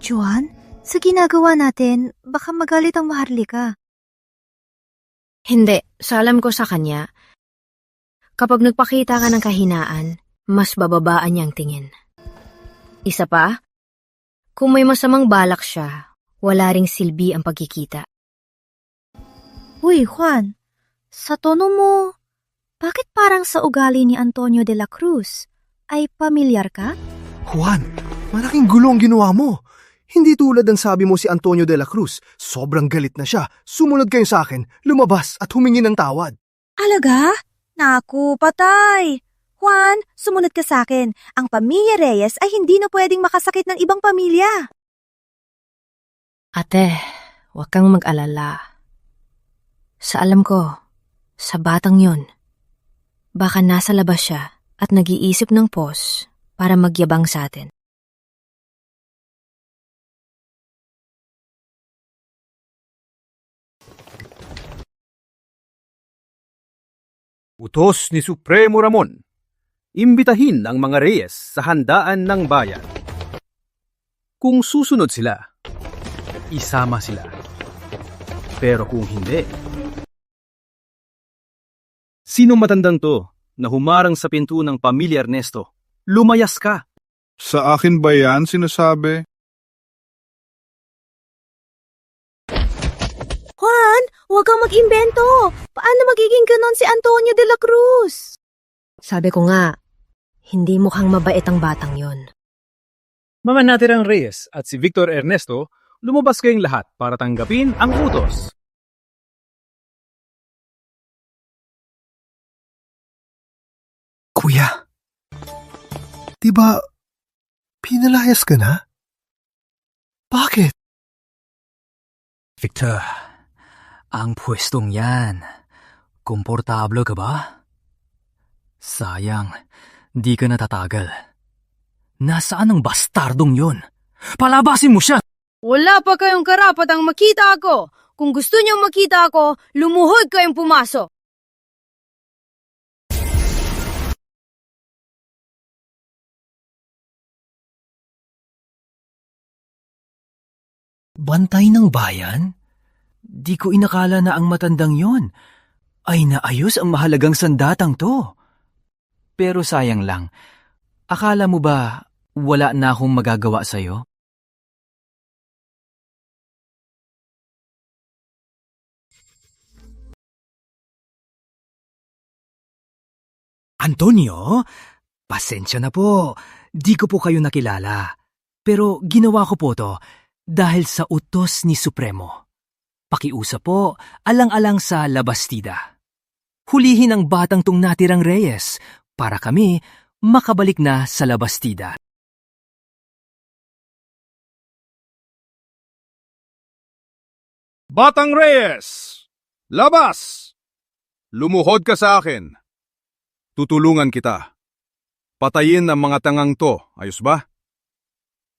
Speaker 19: Juan, sa ginagawa natin, baka magalit ang Maharlika.
Speaker 16: Hindi, sa alam ko sa kanya, kapag nagpakita ka ng kahinaan, mas bababaan niyang tingin. Isa pa, kung may masamang balak siya, wala ring silbi ang pagkikita.
Speaker 19: Uy, Juan, sa tono mo, bakit parang sa ugali ni Antonio de la Cruz? Ay pamilyar ka?
Speaker 18: Juan, malaking gulo ang ginawa mo. Hindi tulad ng sabi mo si Antonio de la Cruz. Sobrang galit na siya. Sumunod kayo sa akin, lumabas at humingi ng tawad.
Speaker 19: Alaga? Naku, patay! Juan, sumunod ka sa akin. Ang pamilya Reyes ay hindi na pwedeng makasakit ng ibang pamilya.
Speaker 16: Ate, huwag kang mag-alala. Sa alam ko, sa batang yun, baka nasa labas siya at nag-iisip ng pos para magyabang sa atin.
Speaker 1: Utos ni Supremo Ramon, imbitahin ang mga Reyes sa handaan ng bayan. Kung susunod sila, isama sila. Pero kung hindi, sino matandang to na humarang sa pinto ng pamilya Ernesto? Lumayas ka!
Speaker 17: Sa akin ba yan sinasabi?
Speaker 19: Juan, huwag kang mag-imbento. Paano magiging ganon si Antonio de la Cruz?
Speaker 16: Sabi ko nga, hindi mukhang mabait ang batang yon.
Speaker 1: Mga natirang Reyes at si Victor Ernesto, lumabas kayong lahat para tanggapin ang utos.
Speaker 18: Kuya, di ba pinalayas ka na? Bakit?
Speaker 2: Victor, ang pwestong yan, komportable ka ba? Sayang, di ka natatagal. Nasaan ang bastardong yon? Palabasin mo siya!
Speaker 16: Wala pa kayong karapatang makita ako. Kung gusto niyong makita ako, lumuhod kayong pumasok.
Speaker 2: Bantay ng bayan? Di ko inakala na ang matandang yon ay naayos ang mahalagang sandatang to. Pero sayang lang, akala mo ba wala na akong magagawa sa'yo? Antonio, pasensya na po. Di ko po kayo nakilala. Pero ginawa ko po to dahil sa utos ni Supremo. Pakiusap po, alang-alang sa Labastida. Hulihin ang batang tong natirang Reyes para kami makabalik na sa Labastida.
Speaker 17: Batang Reyes! Labas! Lumuhod ka sa akin. Tutulungan kita. Patayin ang mga tangang to, ayos ba?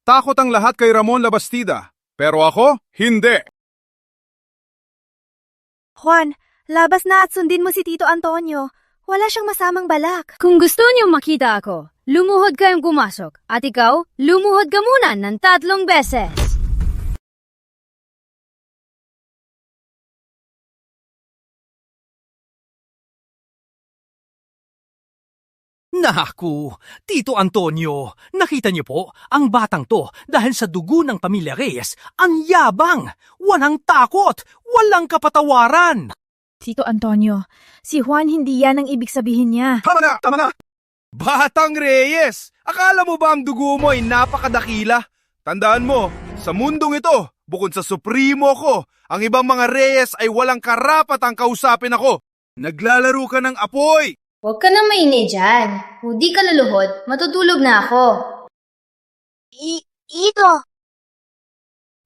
Speaker 17: Takot ang lahat kay Ramon Labastida, pero ako, hindi.
Speaker 19: Juan, labas na at sundin mo si Tito Antonio. Wala siyang masamang balak.
Speaker 16: Kung gusto niyong makita ako, lumuhod kayong pumasok. At ikaw, lumuhod ka muna ng 3 beses.
Speaker 6: Naku, Tito Antonio, nakita niyo po, ang batang to dahil sa dugo ng pamilya Reyes, ang yabang, walang takot, walang kapatawaran.
Speaker 5: Tito Antonio, si Juan hindi yan ang ibig sabihin niya.
Speaker 17: Tama na! Tama na! Batang Reyes! Akala mo ba ang dugo mo ay napakadakila? Tandaan mo, sa mundong ito, bukod sa supremo ko, ang ibang mga Reyes ay walang karapatang kausapin ako. Naglalaro ka ng apoy!
Speaker 4: Huwag ka na maingay dyan. Kung di ka luluhod, matutulog na ako.
Speaker 19: Ito!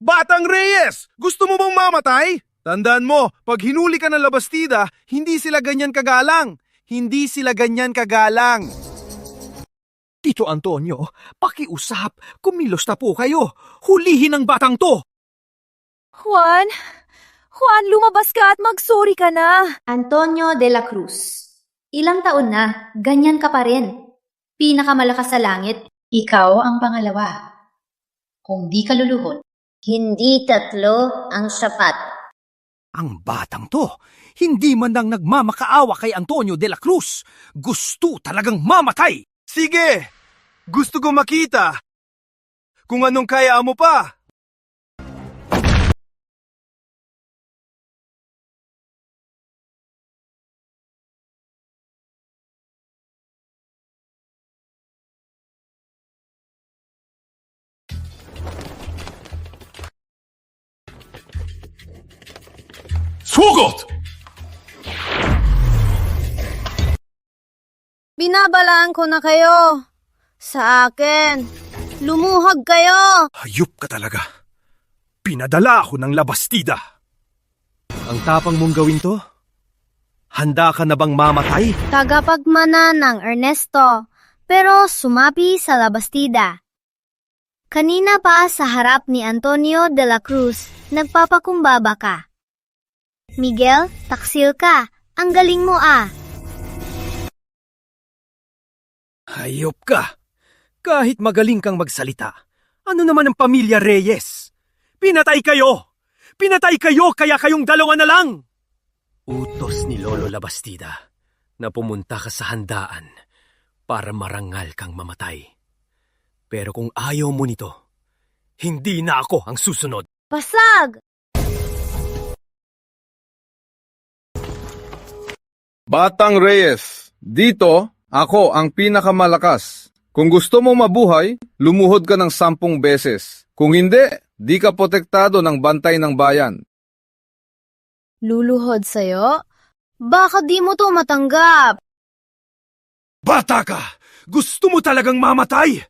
Speaker 17: Batang Reyes! Gusto mo bang mamatay? Tandaan mo, pag hinuli ka ng labastida, hindi sila ganyan kagalang. Hindi sila ganyan kagalang.
Speaker 6: Tito Antonio, pakiusap, kumilos na po kayo. Hulihin ang batang to.
Speaker 5: Juan, lumabas ka at mag-sorry ka na.
Speaker 4: Antonio de la Cruz. Ilang taon na, ganyan ka pa rin. Pinakamalakas sa langit, ikaw ang pangalawa. Kung di ka luluhod,
Speaker 7: Hindi 3 ang sapat.
Speaker 6: Ang batang to, hindi man lang nagmamakaawa kay Antonio de la Cruz. Gusto talagang mamatay.
Speaker 17: Sige! Gusto ko makita kung anong kaya mo pa.
Speaker 8: Sugot!
Speaker 16: Binabalaan ko na kayo. Sa akin. Lumuhag kayo.
Speaker 6: Hayop ka talaga. Pinadala ako ng labastida. Ang tapang mong gawin to? Handa ka na bang mamatay?
Speaker 7: Tagapagmana ng Ernesto, pero sumapi sa labastida. Kanina pa sa harap ni Antonio de la Cruz, nagpapakumbaba ka. Miguel, taksil ka. Ang galing mo ah.
Speaker 6: Hayop ka. Kahit magaling kang magsalita. Ano naman ang pamilya Reyes? Pinatay kayo! Pinatay kayo kaya kayong dalawa na lang! Utos ni Lolo Labastida na pumunta ka sa handaan para marangal kang mamatay. Pero kung ayaw mo nito, hindi na ako ang susunod.
Speaker 7: Pasag!
Speaker 17: Batang Reyes, dito ako ang pinakamalakas. Kung gusto mo mabuhay, lumuhod ka ng 10 beses. Kung hindi, di ka protektado ng bantay ng bayan.
Speaker 16: Luluhod sa'yo? Baka di mo to matanggap.
Speaker 6: Bata ka! Gusto mo talagang mamatay?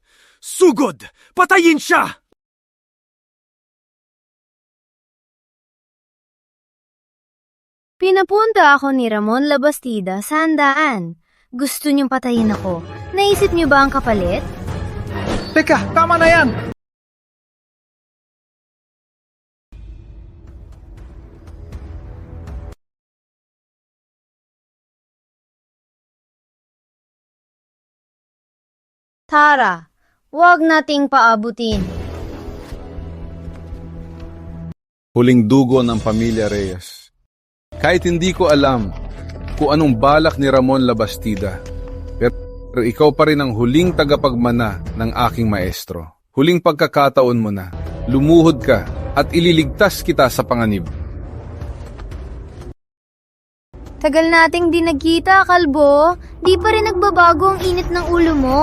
Speaker 6: Sugod! Patayin siya!
Speaker 7: Pinapunta ako ni Ramon Labastida sa handaan. Gusto niyong patayin ako. Naisip niyo ba ang kapalit?
Speaker 15: Teka, tama na yan!
Speaker 7: Tara, huwag nating paabutin.
Speaker 17: Huling dugo ng pamilya Reyes. Kahit hindi ko alam kung anong balak ni Ramon Labastida, pero ikaw pa rin ang huling tagapagmana ng aking maestro. Huling pagkakataon mo na, lumuhod ka at ililigtas kita sa panganib.
Speaker 7: Tagal nating di nagkita, kalbo. Di pa rin nagbabago ang init ng ulo mo.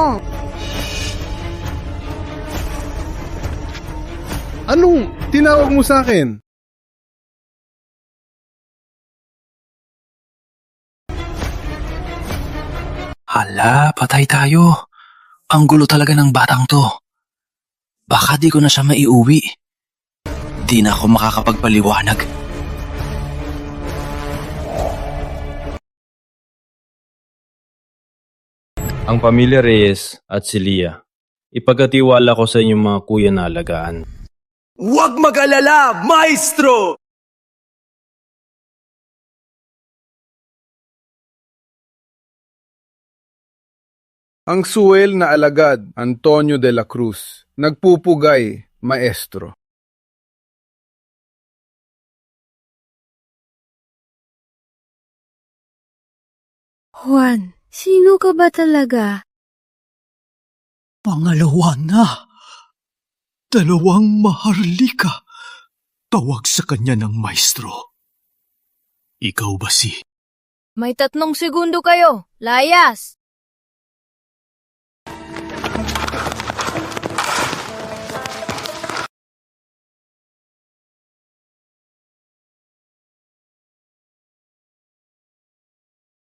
Speaker 17: Anong tinawag mo sa akin?
Speaker 2: Hala, patay tayo. Ang gulo talaga ng batang to. Baka di ko na siya maiuwi. Di na ako makakapagpaliwanag.
Speaker 20: Ang pamilya Reyes at si Lia, ipagkatiwala ko sa inyong mga kuya na alagaan.
Speaker 6: Huwag mag-alala, maestro!
Speaker 17: Ang suwel na alagad, Antonio de la Cruz, nagpupugay, maestro.
Speaker 19: Juan, sino ka ba talaga?
Speaker 6: Pangalawa na. 2 maharlika. Tawag sa kanya ng maestro. Ikaw ba si...
Speaker 16: May 3 segundo kayo. Layas!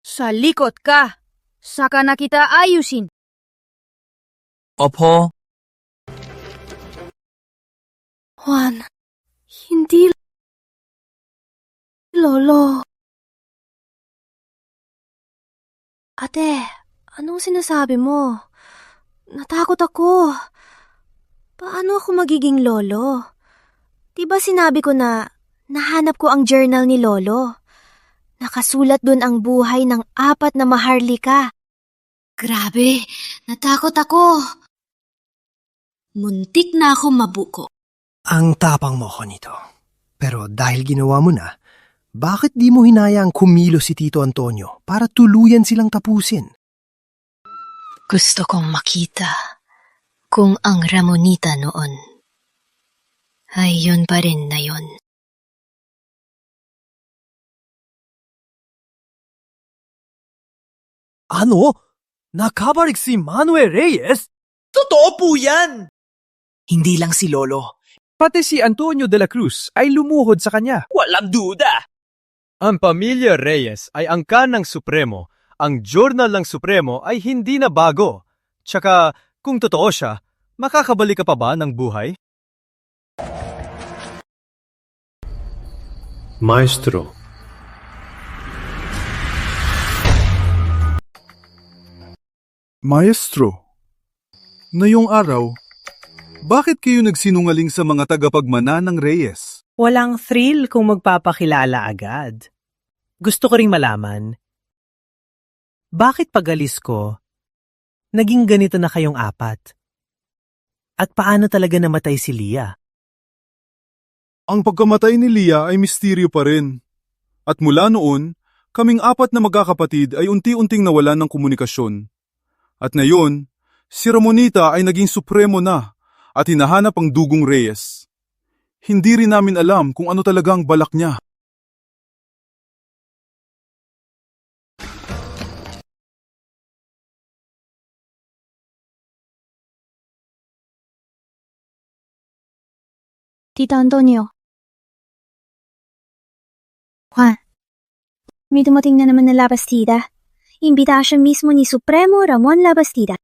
Speaker 16: Sa likod ka. Saka na kita ayusin.
Speaker 2: Opo.
Speaker 19: Juan, hindi Lolo. Ate, anong sinasabi mo? Natakot ako. Paano ako magiging lolo? Diba sinabi ko na nahanap ko ang journal ni Lolo? Nakasulat dun ang buhay ng 4 na maharlika. Grabe, natakot ako. Muntik na ako mabuko.
Speaker 18: Ang tapang mo ko nito. Pero dahil ginawa mo na, bakit di mo hinayang kumilos si Tito Antonio para tuluyan silang tapusin?
Speaker 4: Gusto kong makita kung ang Ramonita noon ay yun pa rin na yun.
Speaker 6: Ano? Nakabalik si Manuel Reyes? Totoo po yan!
Speaker 10: Hindi lang si Lolo. Pati si Antonio de la Cruz ay lumuhod sa kanya.
Speaker 3: Walang duda! Ang pamilya Reyes ay angkan ng Supremo. Ang journal ng Supremo ay hindi na bago. Tsaka, kung totoo siya, makakabalik ka pa ba ng buhay?
Speaker 21: Maestro.
Speaker 17: Maestro, ngayong araw, bakit kayo nagsinungaling sa mga tagapagmana ng Reyes?
Speaker 22: Walang thrill kung magpapakilala agad. Gusto ko ring malaman, bakit pag-alis ko, naging ganito na kayong 4? At paano talaga namatay si Lia?
Speaker 17: Ang pagkamatay ni Lia ay misteryo pa rin. At mula noon, kaming 4 na magkakapatid ay unti-unting nawalan ng komunikasyon. At ngayon, si Ramonita ay naging supremo na at hinahanap ang dugong Reyes. Hindi rin namin alam kung ano talaga ang balak niya.
Speaker 19: Tita Antonio. Juan, may dumating na naman na Labastida. Imbitasyon mismo ni Supremo Ramon Labastida.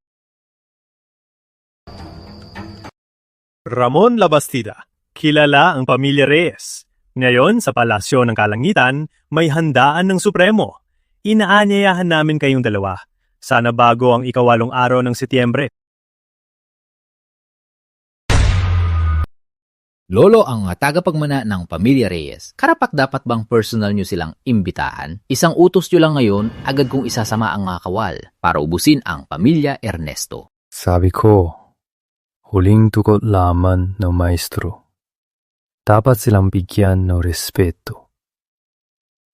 Speaker 3: Ramon Labastida, kilala ang pamilya Reyes. Ngayon, sa Palasyo ng Kalangitan, may handaan ng Supremo. Inaanyayahan namin kayong 2. Sana bago ang 8 araw ng Setyembre.
Speaker 23: Lolo ang tagapagmana ng pamilya Reyes. Karapat-dapat bang personal nyo silang imbitahan? Isang utos nyo lang ngayon, agad kong isasama ang mga kawal para ubusin ang pamilya Ernesto.
Speaker 14: Sabi ko, huling tukot laman ng maestro. Dapat silang bigyan ng respeto.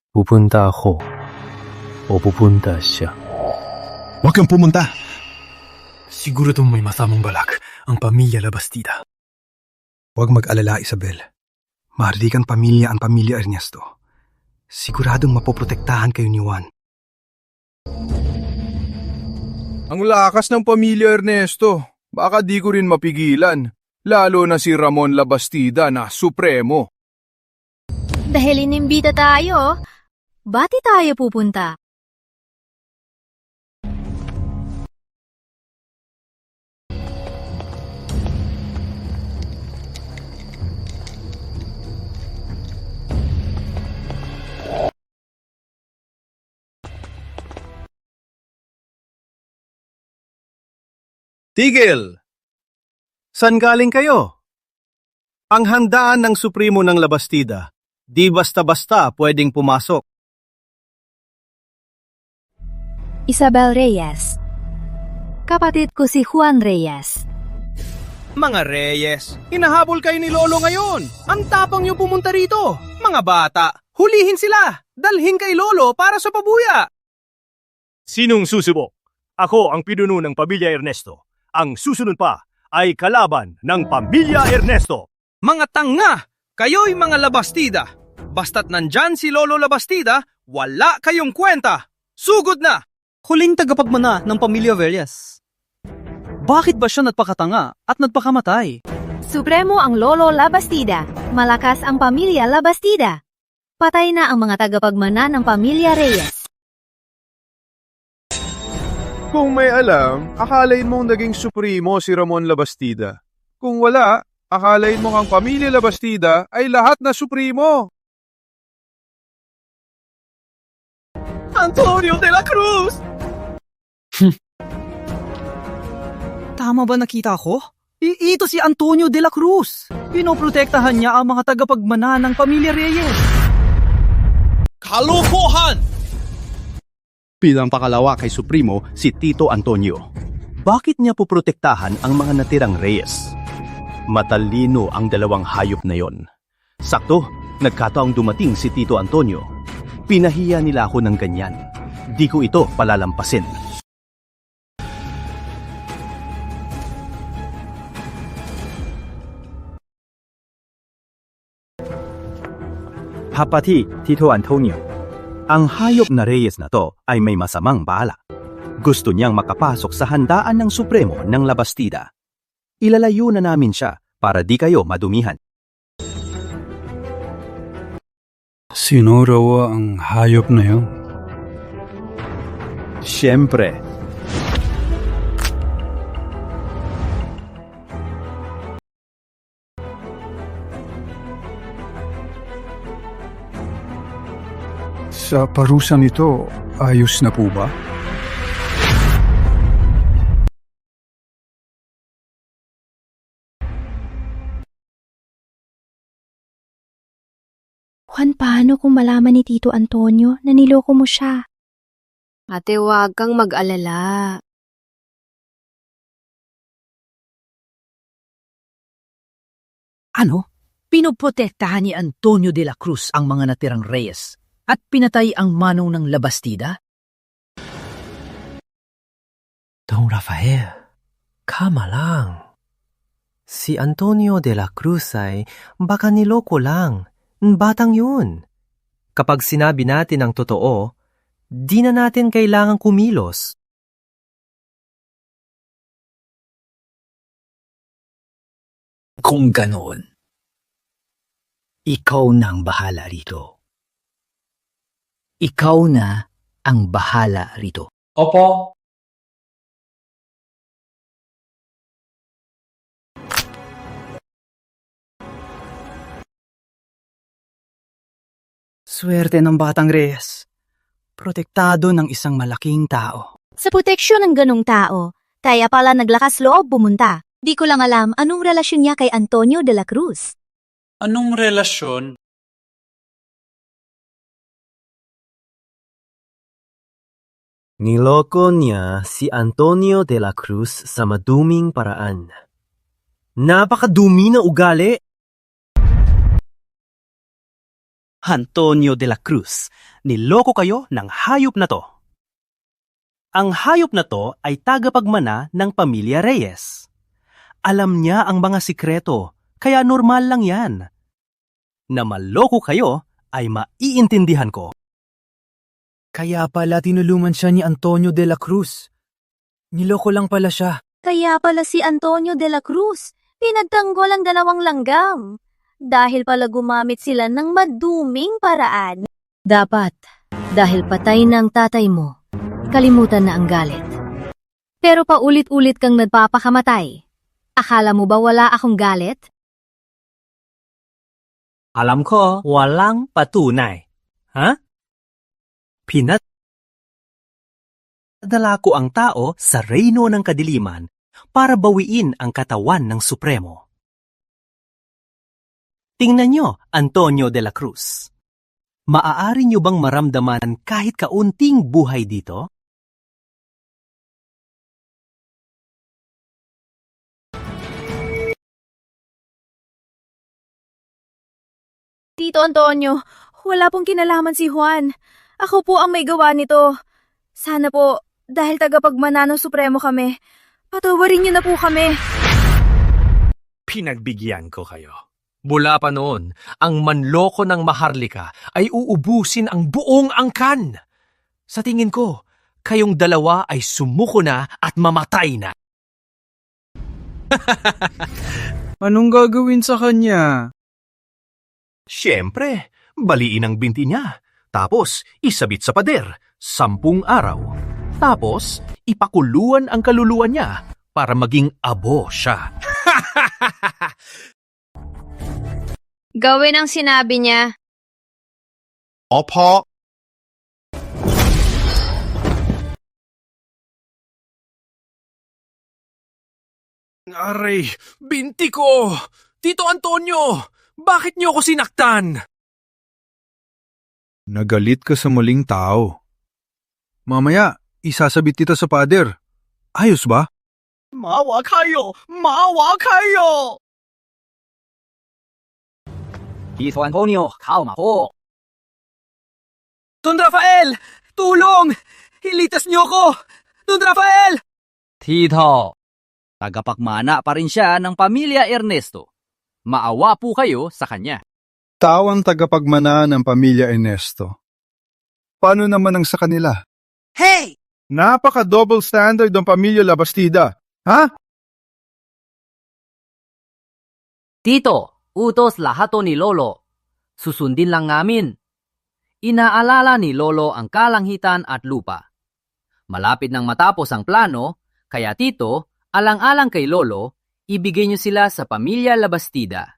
Speaker 14: Pupunta ako o pupunta siya.
Speaker 6: Huwag kang pumunta! Siguradong may masamang balak ang pamilya Labastida.
Speaker 18: Huwag mag-alala, Isabel. Maharlikang pamilya ang pamilya Ernesto. Siguradong mapoprotektahan kayo ni Juan.
Speaker 17: Ang lakas ng pamilya Ernesto. Baka di ko rin mapigilan. Lalo na si Ramon Labastida na supremo.
Speaker 4: Dahil inimbita tayo, bati tayo pupunta.
Speaker 3: Tigil! San galing kayo? Ang handaan ng Supremo ng Labastida, di basta-basta pwedeng pumasok.
Speaker 4: Isabel Reyes. Kapatid ko si Juan Reyes.
Speaker 3: Mga Reyes, hinahabol kayo ni Lolo ngayon. Ang tapang niyo pumunta rito. Mga bata, hulihin sila. Dalhin kay Lolo para sa pabuya. Sinong susubok? Ako ang pinuno ng pamilya Ernesto.
Speaker 10: Ang susunod pa ay kalaban ng Pamilya Ernesto.
Speaker 3: Mga tanga! Kayo'y mga labastida! Basta't nandyan si Lolo Labastida, wala kayong kwenta! Sugod na!
Speaker 9: Huling tagapagmana ng Pamilya Reyes. Bakit ba siya nagpakatanga at nagpakamatay?
Speaker 7: Supremo ang Lolo Labastida. Malakas ang Pamilya Labastida. Patay na ang mga tagapagmana ng Pamilya Reyes.
Speaker 17: Kung may alam, akalain mong naging supremo si Ramon Labastida. Kung wala, akalain mong ang Pamilya Labastida ay lahat na supremo.
Speaker 9: Antonio de la Cruz! Tama ba nakita ko? Ito si Antonio de la Cruz. Pinoprotektahan niya ang mga tagapagmana ng Pamilya Reyes.
Speaker 3: Kalokohan!
Speaker 10: Bilang pakalawa kay Supremo si Tito Antonio. Bakit niya poprotektahan ang mga natirang Reyes? Matalino ang dalawang hayop na yon. Sakto, nagkataong dumating si Tito Antonio. Pinahiya nila ako ng ganyan. Di ko ito palalampasin. Hapati, Tito Antonio. Ang hayop na Reyes na to ay may masamang bala. Gusto niyang makapasok sa handaan ng Supremo ng Labastida. Ilalayo na namin siya para di kayo madumihan.
Speaker 11: Sino raw ang hayop na yun?
Speaker 10: Siyempre.
Speaker 11: Sa parusa nito, ayos na po ba?
Speaker 19: Juan, paano kung malaman ni Tito Antonio na niloko mo siya?
Speaker 16: Ate, huwag kang mag-alala.
Speaker 21: Ano? Pinoprotektahan ni Antonio de la Cruz ang mga natirang Reyes at pinatay ang manong ng Labastida?
Speaker 2: Don Rafael, kama lang. Si Antonio de la Cruz ay baka niloko lang. Batang yun. Kapag sinabi natin ang totoo, di na natin kailangang kumilos.
Speaker 21: Kung ganoon, ikaw na ang bahala rito. Ikaw na ang bahala rito.
Speaker 20: Opo.
Speaker 9: Swerte ng batang Reyes. Protektado ng isang malaking tao.
Speaker 7: Sa proteksyon ng ganong tao, kaya pala naglakas loob pumunta. Di ko lang alam anong relasyon niya kay Antonio de la Cruz.
Speaker 20: Anong relasyon?
Speaker 2: Niloko niya si Antonio de la Cruz sa maduming paraan. Napakadumi na ugali!
Speaker 9: Antonio de la Cruz, niloko kayo ng hayop na to. Ang hayop na to ay tagapagmana ng Pamilya Reyes. Alam niya ang mga sikreto, kaya normal lang yan. Na maloko kayo ay maiintindihan ko. Kaya pala tinulungan siya ni Antonio de la Cruz. Niloko lang pala siya.
Speaker 7: Kaya pala si Antonio de la Cruz, pinagtanggol ang dalawang langgam. Dahil pala gumamit sila ng maduming paraan.
Speaker 16: Dapat, dahil patay na ang tatay mo, kalimutan na ang galit. Pero paulit-ulit kang nagpapakamatay. Akala mo ba wala akong galit?
Speaker 22: Alam ko, walang patunay. Ha? Pinadala ko ang tao sa reyno ng kadiliman para bawiin ang katawan ng Supremo. Tingnan nyo, Antonio de la Cruz. Maaari nyo bang maramdaman kahit kaunting buhay dito?
Speaker 5: Tito Antonio, wala pong kinalaman si Juan. Ako po ang may gawa nito. Sana po, dahil tagapagmana ng Supremo kami, Patawarin niyo na po kami.
Speaker 10: Pinagbigyan ko kayo. Mula pa noon, ang manloko ng Maharlika ay uubusin ang buong angkan. Sa tingin ko, kayong dalawa ay sumuko na at mamatay na.
Speaker 6: Anong gagawin sa kanya?
Speaker 10: Siyempre, baliin ang binti niya. Tapos, isabit sa pader, 10 araw. Tapos, ipakuluan ang kaluluwa niya para maging abo siya.
Speaker 4: Gawin ang sinabi niya.
Speaker 17: Opo.
Speaker 10: Aray, binti ko! Tito Antonio, bakit niyo ako sinaktan?
Speaker 17: Nagalit ka sa maling tao.
Speaker 18: Mamaya, isasabit kita sa pader. Ayos ba?
Speaker 3: Maawa kayo! Maawa kayo!
Speaker 23: Tito Antonio, kalma po.
Speaker 3: Don Rafael! Tulong! Ilitas niyo ko! Don Rafael!
Speaker 23: Tito, tagapagmana pa rin siya ng pamilya Ernesto. Maawa po kayo sa kanya.
Speaker 11: Tao ang tagapagmana ng pamilya Ernesto. Paano naman ang sa kanila?
Speaker 15: Hey!
Speaker 11: Napaka-double standard ng pamilya Labastida. Ha?
Speaker 23: Tito, utos lahat to ni Lolo. Susundin lang namin. Inaalala ni Lolo ang kalangitan at lupa. Malapit nang matapos ang plano, kaya Tito, alang-alang kay Lolo, ibigay niyo sila sa pamilya Labastida.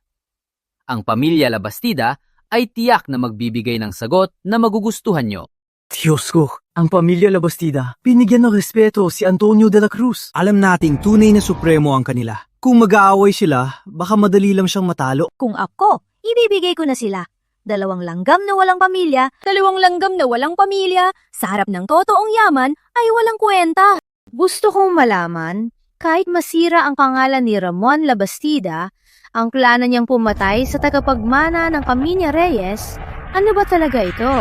Speaker 23: Ang pamilya Labastida ay tiyak na magbibigay ng sagot na magugustuhan nyo.
Speaker 2: Diyos ko, ang pamilya Labastida, binigyan ng respeto si Antonio de la Cruz.
Speaker 3: Alam nating tunay na supremo ang kanila. Kung mag-aaway sila, baka madali lang siyang matalo.
Speaker 19: Kung ako, ibibigay ko na sila. 2 langgam na walang pamilya, 2 langgam na walang pamilya, sa harap ng totoong yaman ay walang kwenta. Gusto kong malaman, kahit masira ang pangalan ni Ramon Labastida, ang plano niyang pumatay sa tagapagmana ng pamilya Reyes, ano ba talaga ito?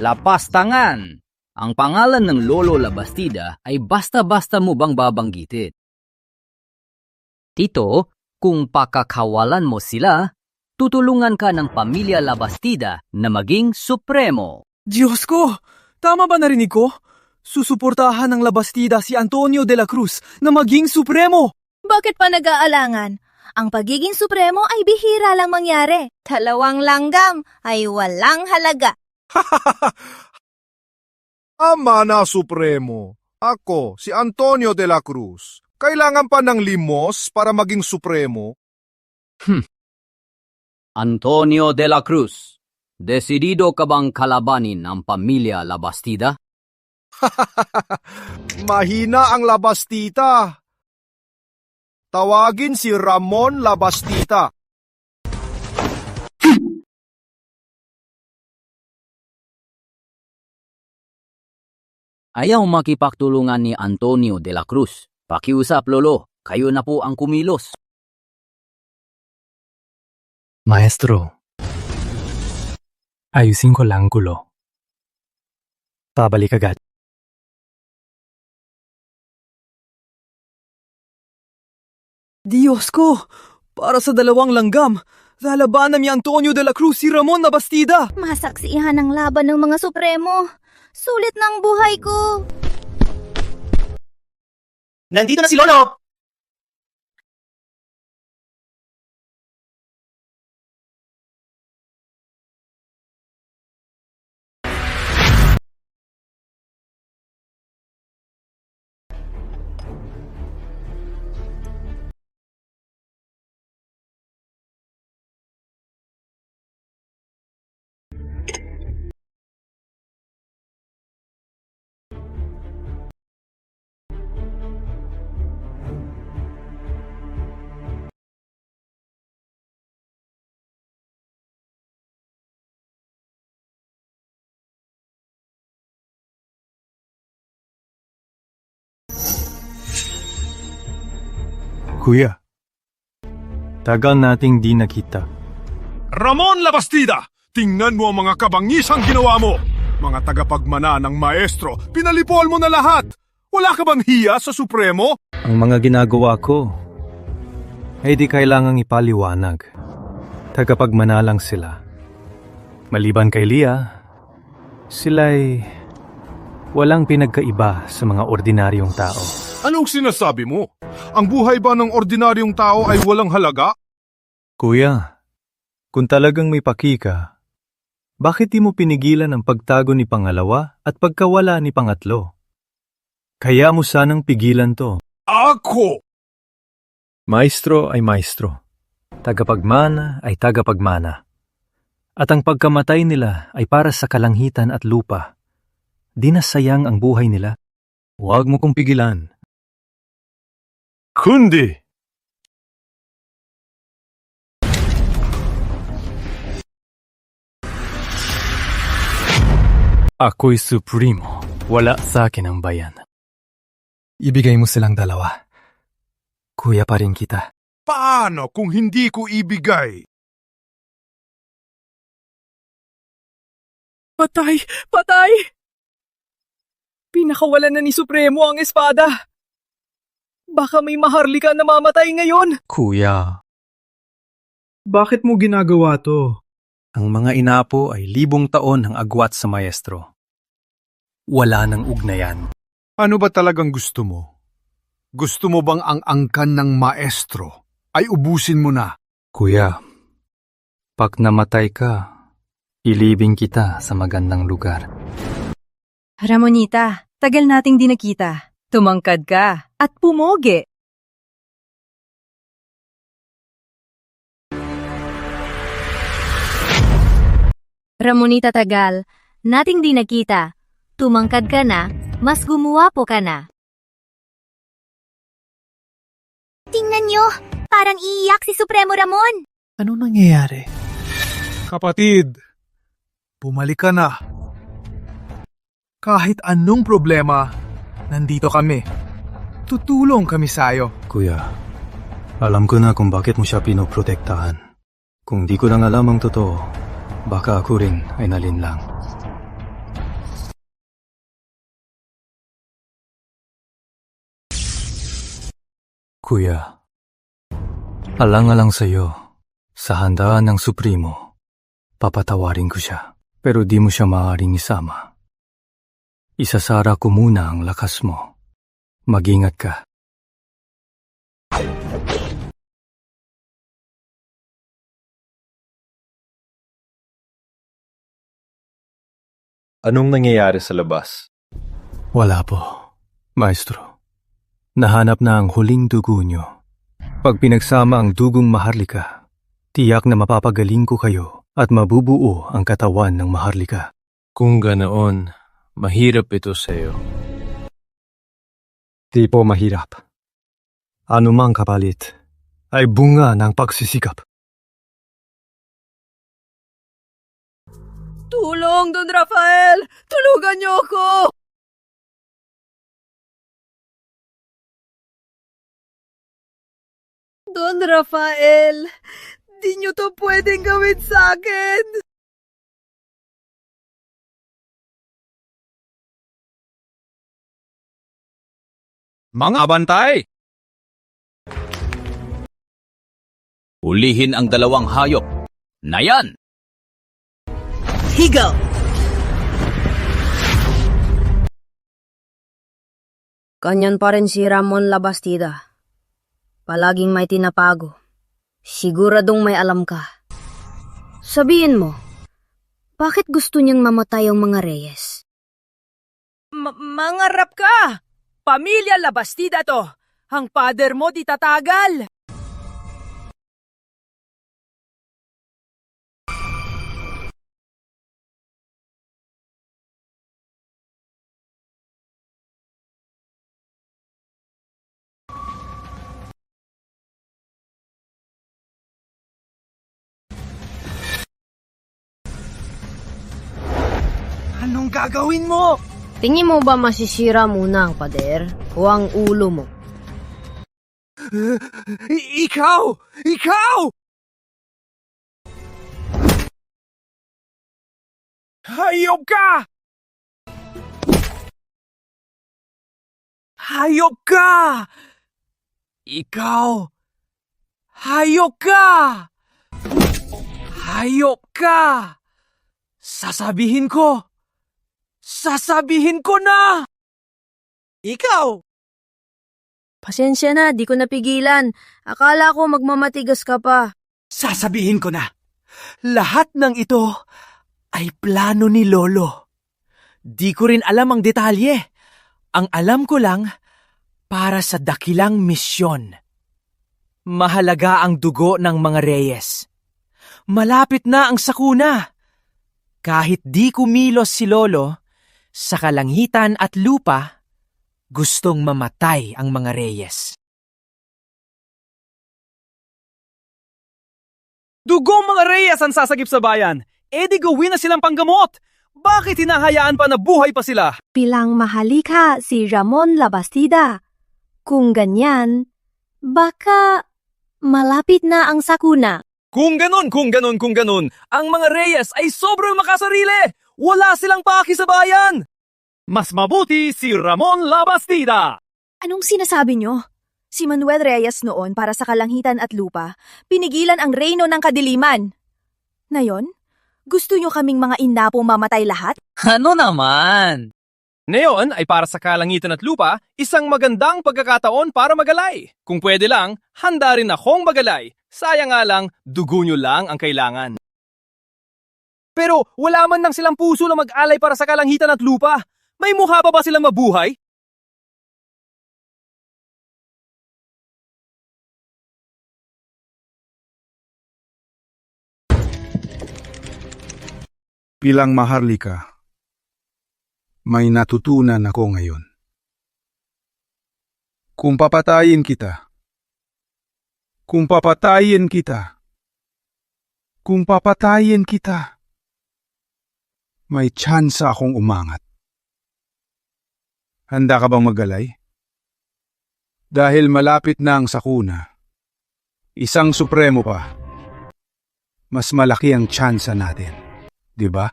Speaker 23: Lapastangan! Ang pangalan ng Lolo Labastida ay basta-basta mo bang babanggitin? Tito, kung pakakawalan mo sila, tutulungan ka ng pamilya Labastida na maging supremo.
Speaker 3: Diyos ko! Tama ba narinig ko? Susuportahan ng Labastida si Antonio de la Cruz na maging supremo!
Speaker 19: Bakit pa nag-aalangan? Ang pagiging supremo ay bihira lang mangyari. 2 langgam ay walang halaga.
Speaker 17: Ama na supremo. Ako, si Antonio de la Cruz. Kailangan pa ng limos para maging supremo?
Speaker 23: Antonio de la Cruz, desidido ka bang kalabanin ang pamilya Labastida?
Speaker 17: Mahina ang Labastita. Tawagin si Ramon Labastita.
Speaker 23: Ayaw makipaktulungan ni Antonio de la Cruz. Pakiusap, Lolo. Kayo na po ang kumilos.
Speaker 2: Maestro, ayusin ko lang gulo. Pabalik agad.
Speaker 3: Diyos ko! Para sa 2 langgam, lalabanan ni Antonio de la Cruz si Ramon Labastida!
Speaker 19: Masaksihan ang laban ng mga supremo. Sulit ng buhay ko.
Speaker 3: Nandito na si Lolo!
Speaker 6: Kuya, tagal nating di nakita.
Speaker 17: Ramon Labastida! Tingnan mo ang mga kabangisang ginawa mo! Mga tagapagmana ng maestro, pinalipol mo na lahat! Wala ka bang hiya sa Supremo?
Speaker 2: Ang mga ginagawa ko ay di kailangang ipaliwanag. Tagapagmana lang sila. Maliban kay Leah, sila'y walang pinagkaiba sa mga ordinaryong tao.
Speaker 17: Anong sinasabi mo? Ang buhay ba ng ordinaryong tao ay walang halaga?
Speaker 2: Kuya, kung talagang may pakika, bakit di mo pinigilan ang pagtago ni pangalawa at pagkawala ni pangatlo? Kaya mo sanang pigilan to.
Speaker 17: Ako!
Speaker 2: Maestro ay maestro. Tagapagmana ay tagapagmana. At ang pagkamatay nila ay para sa kalangitan at lupa. Di na sayang ang buhay nila. Huwag mo kong pigilan.
Speaker 17: Kundi!
Speaker 2: Ako'y supremo. Wala sa akin ang bayan. Ibigay mo silang dalawa. Kuya pa rin kita.
Speaker 17: Paano kung hindi ko ibigay?
Speaker 5: Patay! Patay! Pinakawalan na ni Supremo ang espada. Baka may maharlika na mamatay ngayon.
Speaker 2: Kuya,
Speaker 6: Bakit mo ginagawa to?
Speaker 2: ang mga inapo ay 1,000 taon ang agwat sa maestro. Wala nang ugnayan.
Speaker 11: Ano ba talagang gusto mo? Gusto mo bang ang angkan ng maestro ay ubusin mo na?
Speaker 2: Kuya, pag namatay ka, ilibing kita sa magandang lugar.
Speaker 5: Ramonita, tagal nating di nakita. Tumangkad ka at pumogi.
Speaker 7: Ramonita tagal, nating di nakita. Tumangkad ka na, mas gumuwapo ka na.
Speaker 19: Tingnan nyo, parang iiyak si Supremo Ramon.
Speaker 6: Ano nangyayari?
Speaker 11: Kapatid, bumalik ka na. Kahit anong problema, nandito kami. Tutulong kami sa'yo.
Speaker 2: Kuya, alam ko na kung bakit mo siya pinoprotektahan. Kung di ko lang alam ang totoo, baka ako rin ay nalinlang. Kuya, alang-alang sa'yo, sa handaan ng Supremo, papatawarin ko siya, pero di mo siya maaaring isama. Isasara ko muna ang lakas mo. Mag-ingat ka.
Speaker 14: Anong nangyayari sa labas?
Speaker 2: Wala po, Maestro. Nahanap na ang huling dugo nyo. Pag pinagsama ang dugong Maharlika, tiyak na mapapagaling ko kayo at mabubuo ang katawan ng Maharlika.
Speaker 14: Kung ganoon, mahirap ito sa'yo.
Speaker 2: Di po mahirap. Anumang kapalit ay bunga ng pagsisikap.
Speaker 5: Tulong, Don Rafael! Tulungan niyo ako! Don Rafael, di niyo to pwedeng gawin sa akin.
Speaker 3: Mga bantay! Ulihin ang dalawang hayop. Na yan!
Speaker 5: Higaw!
Speaker 16: Kanyan pa rin si Ramon Labastida. Palaging may tinapago. Siguradong may alam ka. Sabihin mo, bakit gusto niyang mamatay ang mga Reyes?
Speaker 5: Mangarap ka! Pamilya Labastida to! Ang pader mo di tatagal!
Speaker 6: Anong gagawin mo?
Speaker 16: Tingin mo ba masisira muna ang pader o ang ulo mo?
Speaker 6: Ikaw! Ikaw! Hayop ka! Hayop ka! Ikaw! Hayop ka! Hayop ka! Sasabihin ko! Sasabihin ko na! Ikaw!
Speaker 16: Pasensya na, di ko napigilan. Akala ko magmamatigas ka pa.
Speaker 6: Sasabihin ko na! Lahat ng ito ay plano ni Lolo. Di ko rin alam ang detalye. Ang alam ko lang, para sa dakilang misyon. Mahalaga ang dugo ng mga Reyes. Malapit na ang sakuna. Kahit di kumilos si Lolo, sa kalangitan at lupa, gustong mamatay ang mga Reyes.
Speaker 3: Dugong mga Reyes ang sasagip sa bayan. E di gawin na silang panggamot. Bakit hinahayaan pa na buhay pa sila?
Speaker 19: Bilang mahalika si Ramon Labastida. Kung ganyan, baka malapit na ang sakuna.
Speaker 3: Kung ganun, ang mga Reyes ay sobrang makasarili. Wala silang paki sa bayan. Mas mabuti si Ramon Labastida.
Speaker 5: Anong sinasabi nyo? Si Manuel Reyes noon para sa kalangitan at lupa, pinigilan ang reyno ng kadiliman. Ngayon, gusto nyo kaming mga inapong mamatay lahat?
Speaker 3: Ano naman? Ngayon ay para sa kalangitan at lupa, isang magandang pagkakataon para magalay. Kung pwede lang, handa rin akong magalay. Sayang nga lang, dugo nyo lang ang kailangan. Pero wala man lang silang puso na mag-alay para sa kalangitan at lupa. May mukha pa ba silang mabuhay?
Speaker 11: Bilang maharlika, may natutunan ako ngayon. Kung papatayin kita, may tsansa akong umangat. Handa ka bang maggalay? Dahil malapit na ang sakuna, isang supremo pa, mas malaki ang tsansa natin. Diba?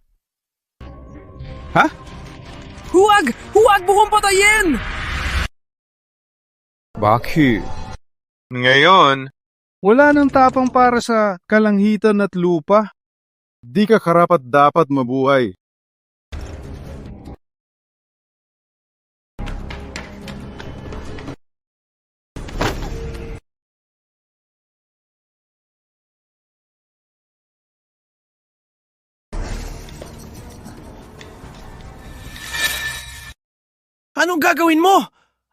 Speaker 11: Ha?
Speaker 3: Huwag! Huwag mo kong patayin!
Speaker 11: Bakit? Ngayon, wala nang tapang para sa kalangitan at lupa. Di ka karapat dapat mabuhay.
Speaker 6: Anong gagawin mo?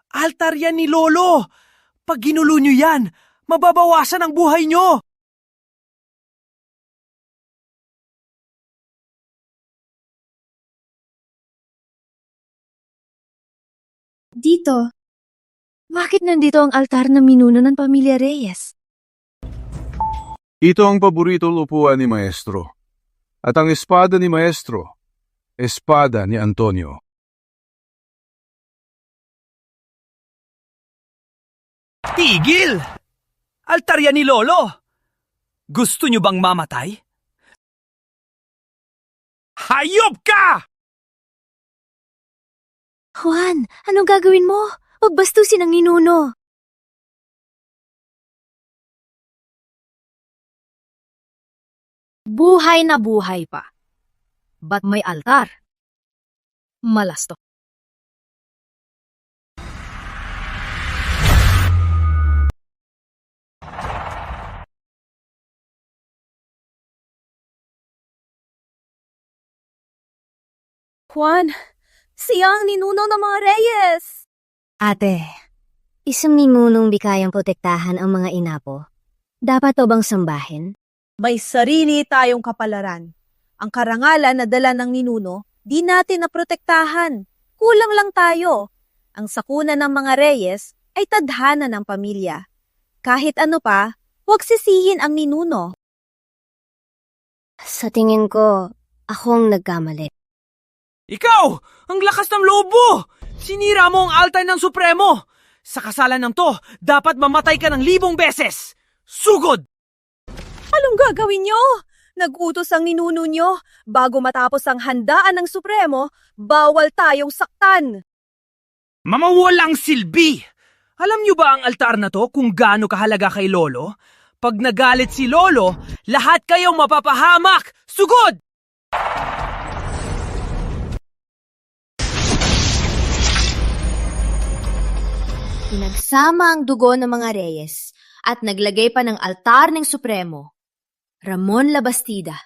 Speaker 6: Altar yan ni Lolo. Pag ginulo nyo yan, mababawasan ang buhay nyo.
Speaker 19: Dito, bakit nandito ang altar na minuno ng pamilya Reyes?
Speaker 11: Ito ang paboritong upuan ni Maestro. At ang espada ni Maestro, espada ni Antonio.
Speaker 6: Tigil! Altar yan ni Lolo. Gusto nyo bang mamatay? Hayop ka!
Speaker 19: Juan, anong gagawin mo? Huwag bastusin ang ninuno.
Speaker 16: Buhay na buhay pa. Ba't may altar? Malasto.
Speaker 5: Juan, siya ang ninuno ng mga Reyes.
Speaker 19: Ate, isang ninunong di kayang protektahan ang mga inapo. Dapat to bang sambahin?
Speaker 5: May sarili tayong kapalaran. Ang karangalan na dala ng ninuno, di natin naprotektahan. Kulang lang tayo. Ang sakuna ng mga Reyes ay tadhana ng pamilya. Kahit ano pa, huwag sisihin ang ninuno.
Speaker 19: Sa tingin ko, akong nagkamali.
Speaker 6: Ikaw! Ang lakas ng loob mo! Sinira mo ang altar ng Supremo! Sa kasalan ng to, dapat mamatay ka ng 1,000 beses! Sugod!
Speaker 5: Anong gagawin nyo? Nag-utos ang ninuno nyo. Bago matapos ang handaan ng Supremo, bawal tayong saktan.
Speaker 2: Mamawalang silbi! Alam niyo ba ang altar na to kung gaano kahalaga kay Lolo? Pag nagalit si Lolo, lahat kayo mapapahamak! Sugod!
Speaker 19: Pinagsama ang dugo ng mga Reyes at naglagay pa ng altar ng Supremo. Ramon Labastida.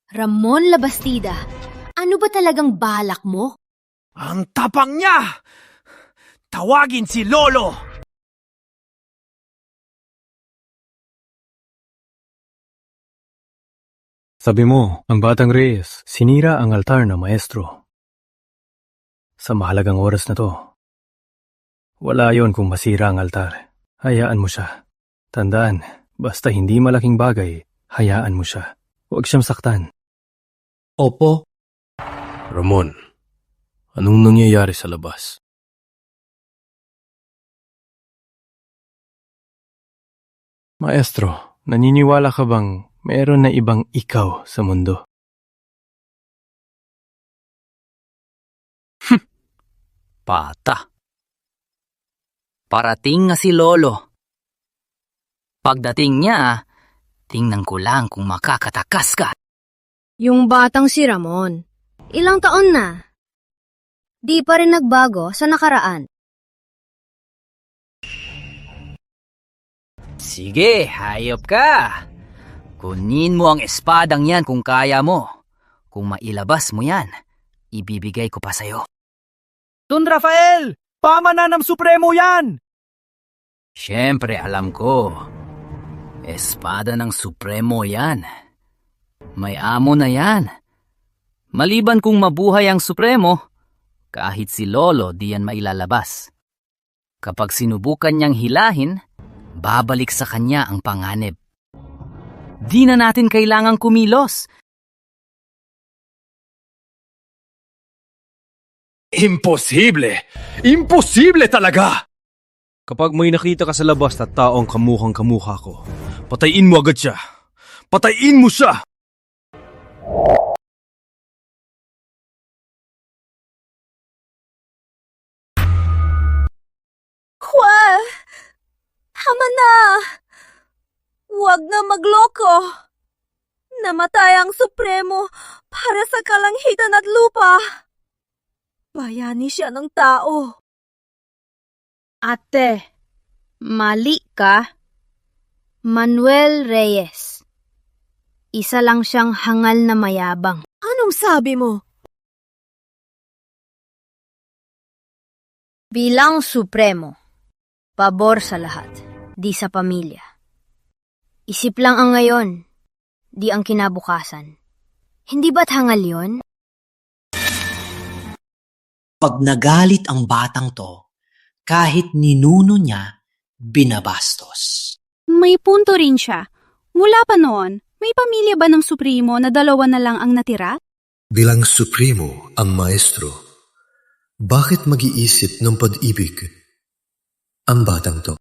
Speaker 19: Ramon Labastida, ano ba talagang balak mo?
Speaker 2: Ang tapang niya! Tawagin si Lolo!
Speaker 14: Sabi mo, ang batang Reyes, sinira ang altar na maestro. Sa mahalagang oras na to, wala yon kung masira ang altar. Hayaan mo siya. Tandaan, basta hindi malaking bagay, hayaan mo siya. Huwag siyang saktan.
Speaker 21: Opo.
Speaker 14: Ramon, anong nangyayari sa labas? Maestro, naniniwala ka bang meron na ibang ikaw sa mundo?
Speaker 23: Pata. Parating nga si Lolo. Pagdating niya, tingnan ko lang kung makakatakas ka.
Speaker 7: Yung batang si Ramon, ilang taon na? Di pa rin nagbago sa nakaraan.
Speaker 23: Sige, hayop ka. Kunin mo ang espadang yan kung kaya mo. Kung mailabas mo yan, ibibigay ko pa sa'yo.
Speaker 2: Don Rafael! Pamananam Supremo yan!
Speaker 23: Siyempre, alam ko. Espada ng Supremo yan. May amo na yan. Maliban kung mabuhay ang Supremo, kahit si Lolo di yan mailalabas. Kapag sinubukan niyang hilahin, babalik sa kanya ang panganib. Di na natin kailangang kumilos.
Speaker 10: Imposible! Imposible talaga! Kapag may nakita ka sa labas na taong kamukhang kamukha ko, patayin mo agad siya. Patayin mo siya!
Speaker 5: Juan! Tama na! Huwag na magloko! Namatay ang Supremo para sa kalangitan at lupa. Bayani siya ng tao.
Speaker 7: Ate, mali ka. Manuel Reyes. Isa lang siyang hangal na mayabang.
Speaker 5: Anong sabi mo?
Speaker 7: Bilang Supremo, pabor sa lahat, di sa pamilya. Isip lang ang ngayon, di ang kinabukasan. Hindi ba't hangal yon?
Speaker 1: Pag nagalit ang batang to, kahit ninuno niya, binabastos.
Speaker 12: May punto rin siya. Mula pa noon, may pamilya ba ng Supremo na 2 na lang ang natira?
Speaker 13: Bilang Supremo ang maestro, bakit mag-iisip ng pag-ibig ang batang to?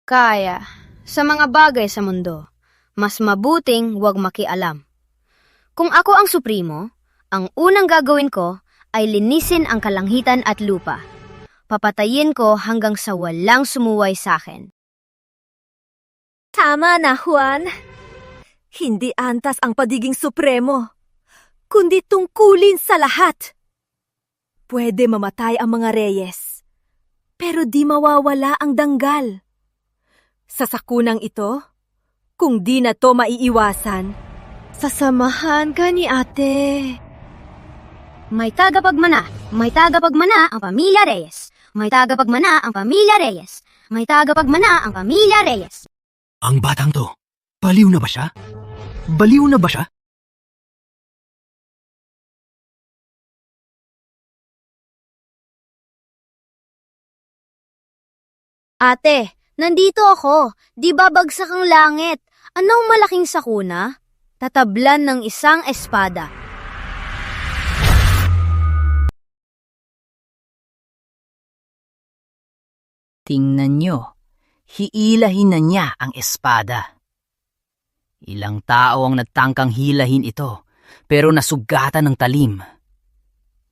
Speaker 7: Kaya, sa mga bagay sa mundo, mas mabuting huwag makialam. Kung ako ang Supremo, ang unang gagawin ko ay linisin ang kalangitan at lupa. Papatayin ko hanggang sa walang sumuway sa akin.
Speaker 5: Tama na, Juan. Hindi antas ang pagiging Supremo, kundi tungkulin sa lahat. Pwede mamatay ang mga Reyes, pero di mawawala ang danggal. Sa sakunang ito, kung di na to maiiwasan, sasamahan ka ni ate.
Speaker 7: May tagapagmana ang pamilya Reyes. May tagapagmana ang pamilya Reyes. May tagapagmana ang pamilya Reyes.
Speaker 2: Ang batang to, baliw na ba siya? Baliw na ba siya?
Speaker 7: Ate, nandito ako. Di ba bagsak ang langit? Anong malaking sakuna? Tatablan ng isang espada.
Speaker 23: Tingnan nyo, hiilahin na niya ang espada. Ilang tao ang nagtangkang hilahin ito, pero nasugatan ng talim.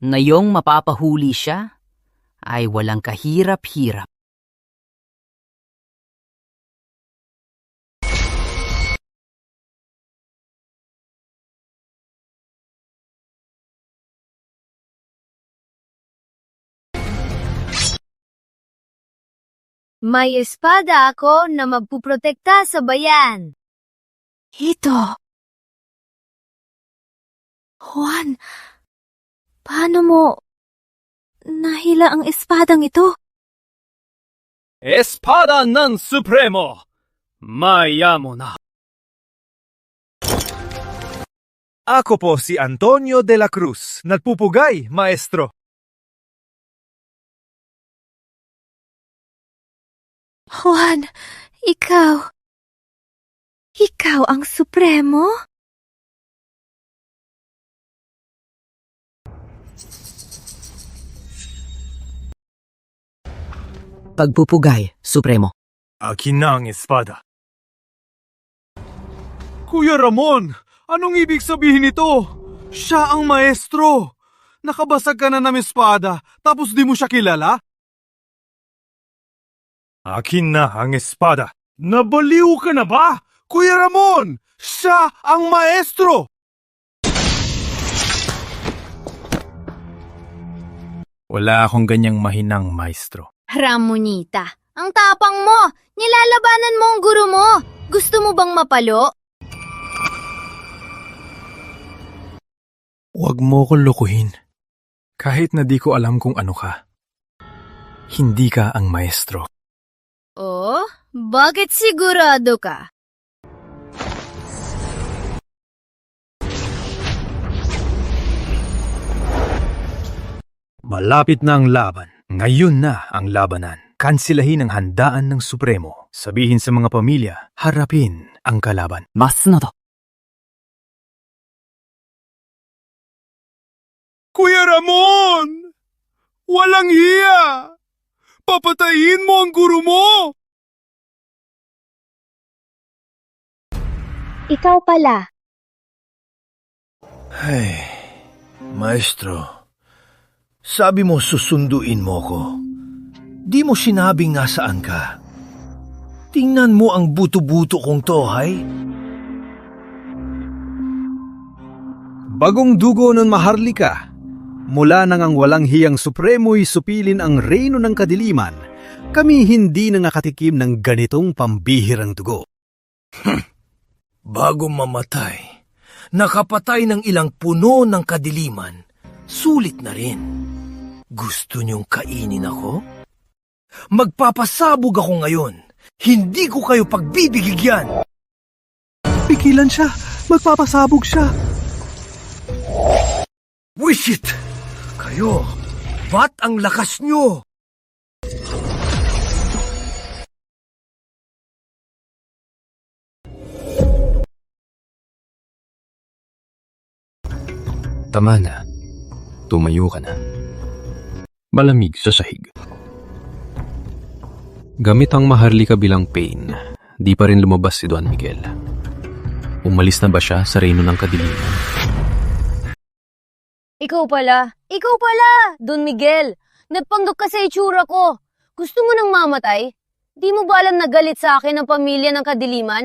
Speaker 23: Ngayong mapapahuli siya, ay walang kahirap-hirap.
Speaker 19: May espada ako na magpuprotekta sa bayan.
Speaker 5: Ito.
Speaker 19: Juan, paano mo nahila ang espadang ito?
Speaker 3: Espada ng Supremo! Maya mo na!
Speaker 6: Ako po si Antonio de la Cruz, nagpupugay, maestro.
Speaker 19: Juan, ikaw ang Supremo?
Speaker 2: Pagpupugay, Supremo.
Speaker 6: Akin na ang espada. Kuya Ramon, anong ibig sabihin nito? Siya ang maestro. Nakabasag ka na ng espada, tapos di mo siya kilala? Akin na ang espada. Nabaliw ka na ba? Kuya Ramon, siya ang maestro!
Speaker 10: Wala akong ganyang mahinang, maestro.
Speaker 7: Ramonita, ang tapang mo! Nilalabanan mo ang guro mo! Gusto mo bang mapalo?
Speaker 10: Huwag mo ko lukuhin. Kahit na di ko alam kung ano ka. Hindi ka ang maestro.
Speaker 7: Oh, bakit sigurado ka?
Speaker 10: Malapit na ang laban. Ngayon na ang labanan. Kansilahin ang handaan ng Supremo. Sabihin sa mga pamilya, harapin ang kalaban.
Speaker 23: Mas na to.
Speaker 6: Kuya Ramon! Walang hiya! Papatayin mo ang guro mo!
Speaker 19: Ikaw pala.
Speaker 13: Ay, maestro. Sabi mo susunduin mo ko. Di mo sinabing nasaan ka. Tingnan mo ang buto-buto kong tohay.
Speaker 11: Bagong dugo ng Maharlika. Mula nang ang walang hiyang Supremo'y supilin ang reyno ng kadiliman, kami hindi na nakatikim ng ganitong pambihirang dugo.
Speaker 13: Bago mamatay, nakapatay ng ilang puno ng kadiliman, sulit na rin. Gusto niyong kainin ako? Magpapasabog ako ngayon. Hindi ko kayo pagbibigyan.
Speaker 18: Pigilan siya. Magpapasabog siya.
Speaker 13: Wisit! Kayo, ba't ang lakas nyo?
Speaker 14: Tama na. Tumayo ka na. Malamig sa sahig. Gamit ang Maharlika bilang pain, di pa rin lumabas si Don Miguel. Umalis na ba siya sa reyno ng kadiliman?
Speaker 7: Ikaw pala, Don Miguel. Nagpanggap ka sa itsura ko. Gusto mo nang mamatay? Di mo ba alam na galit sa akin ang pamilya ng kadiliman?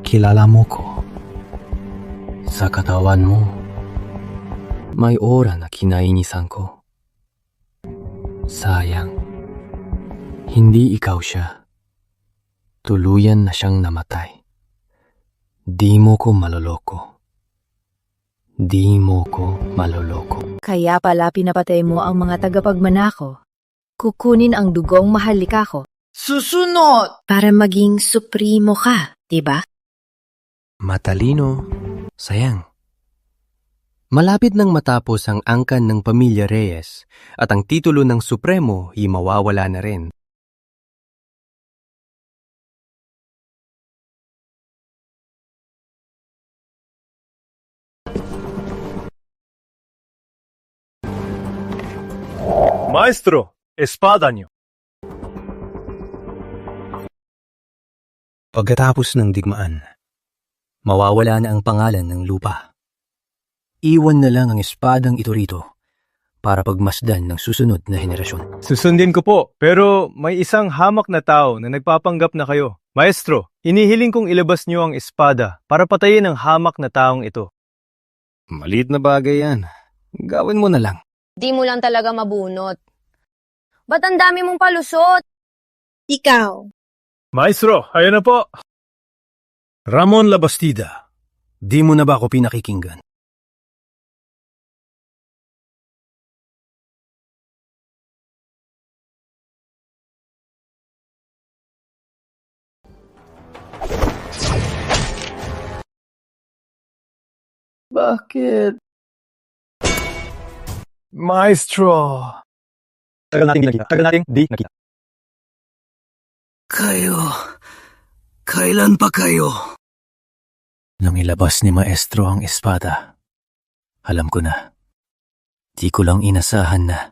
Speaker 14: Kilala mo ko. Sa katawan mo, may aura na kinainisan ko. Sayang, hindi ikaw siya. Tuluyan na siyang namatay. Di mo ko maloloko. Di mo ko maloloko.
Speaker 5: Kaya pala pinapatay mo ang mga tagapagmana ko. Kukunin ang dugong Maharlika ko.
Speaker 1: Susunod!
Speaker 5: Para maging supremo ka, diba?
Speaker 14: Matalino. Sayang. Malapit nang matapos ang angkan ng pamilya Reyes at ang titulo ng Supremo ay mawawala na rin.
Speaker 6: Maestro, espada niyo.
Speaker 2: Pagkatapos ng digmaan, mawawala na ang pangalan ng lupa. Iwan na lang ang espadang ito rito para pagmasdan ng susunod na henerasyon.
Speaker 3: Susundin ko po, pero may isang hamak na tao na nagpapanggap na kayo. Maestro, inihiling kong ilabas niyo ang espada para patayin ang hamak na taong ito.
Speaker 2: Maliit na bagay yan. Gawin mo na lang.
Speaker 7: Di mo lang talaga mabunot. Ba't ang dami mong palusot?
Speaker 19: Ikaw.
Speaker 10: Maestro, ayan na po.
Speaker 13: Ramon Labastida,
Speaker 2: Di mo na ba ako pinakikinggan?
Speaker 10: Bakit? Maestro. Tagal nating di nakita.
Speaker 2: Kayo. Kailan pa kayo? Nang ilabas ni Maestro ang espada, alam ko na. Di ko lang inasahan na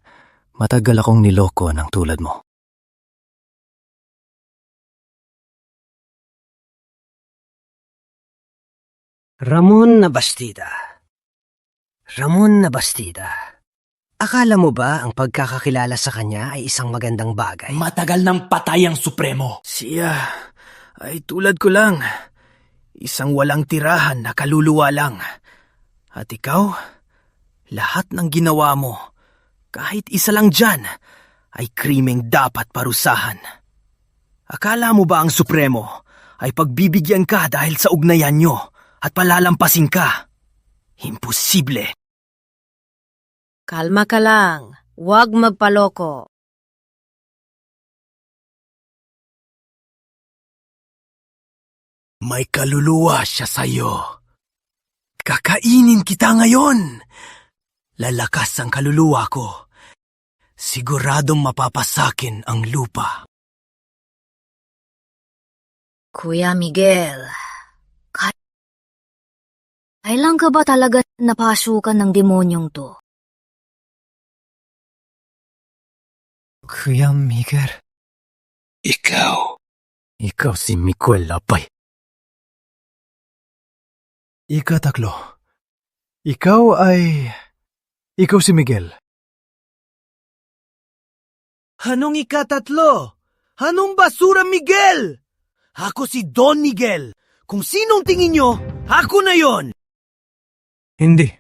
Speaker 2: matagal akong niloko ng tulad mo.
Speaker 8: Ramon Labastida. Ramon Labastida. Akala mo ba ang pagkakakilala sa kanya ay isang magandang bagay?
Speaker 1: Matagal nang patay ang Supremo.
Speaker 2: Siya ay tulad ko lang. Isang walang tirahan na kaluluwa lang. At ikaw, lahat ng ginawa mo, kahit isa lang dyan, ay krimeng dapat parusahan. Akala mo ba ang Supremo ay pagbibigyan ka dahil sa ugnayan nyo at palalampasin ka? Imposible.
Speaker 7: Kalma ka lang. Huwag magpaloko.
Speaker 2: May kaluluwa siya sa'yo. Kakainin kita ngayon. Lalakas ang kaluluwa ko. Siguradong mapapasakin ang lupa.
Speaker 7: Kuya Miguel, kailan ka ba talaga napasukan ng demonyong to?
Speaker 2: Kuya Miguel. Ikaw si Miguel Lapay.
Speaker 6: Ikatatlo. Ikaw si Miguel.
Speaker 2: Anong ikatatlo? Anong basura, Miguel? Ako si Don Miguel. Kung sinong tingin nyo, ako na yon.
Speaker 6: Hindi.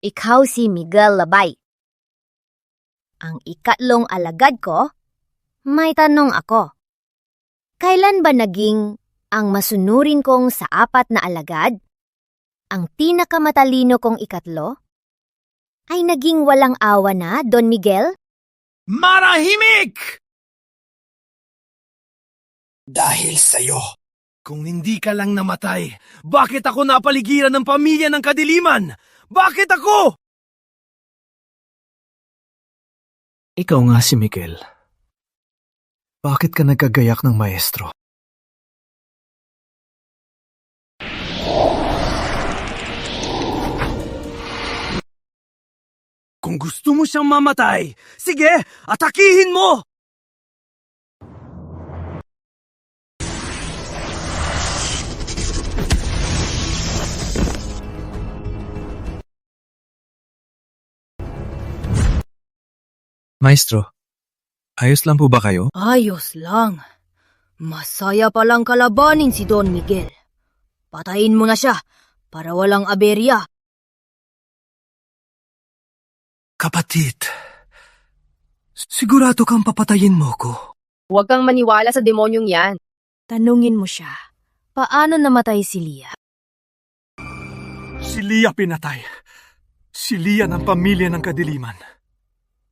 Speaker 7: Ikaw si Miguel Labay. Ang ikatlong alagad ko, may tanong ako. Kailan ba naging ang masunurin kong sa 4 na alagad, ang pinakamatalino kong ikatlo, ay naging walang awa na, Don Miguel?
Speaker 2: Marahimik!
Speaker 1: Dahil sa'yo.
Speaker 2: Kung hindi ka lang namatay, bakit ako napaligiran ng pamilya ng kadiliman? Bakit ako?
Speaker 6: Ikaw nga si Miguel. Bakit ka nagkagayak ng maestro?
Speaker 2: Kung gusto mo siyang mamatay, sige, atakihin mo!
Speaker 6: Maestro, ayos lang po ba kayo?
Speaker 16: Ayos lang. Masaya palang kalabanin si Don Miguel. Patayin mo na siya para walang aberya.
Speaker 2: Kapatid, sigurado kang papatayin mo ko.
Speaker 5: Huwag kang maniwala sa demonyong yan. Tanungin mo siya. Paano namatay si Lia?
Speaker 6: Si Lia pinatay. Si Lia ng pamilya ng kadiliman.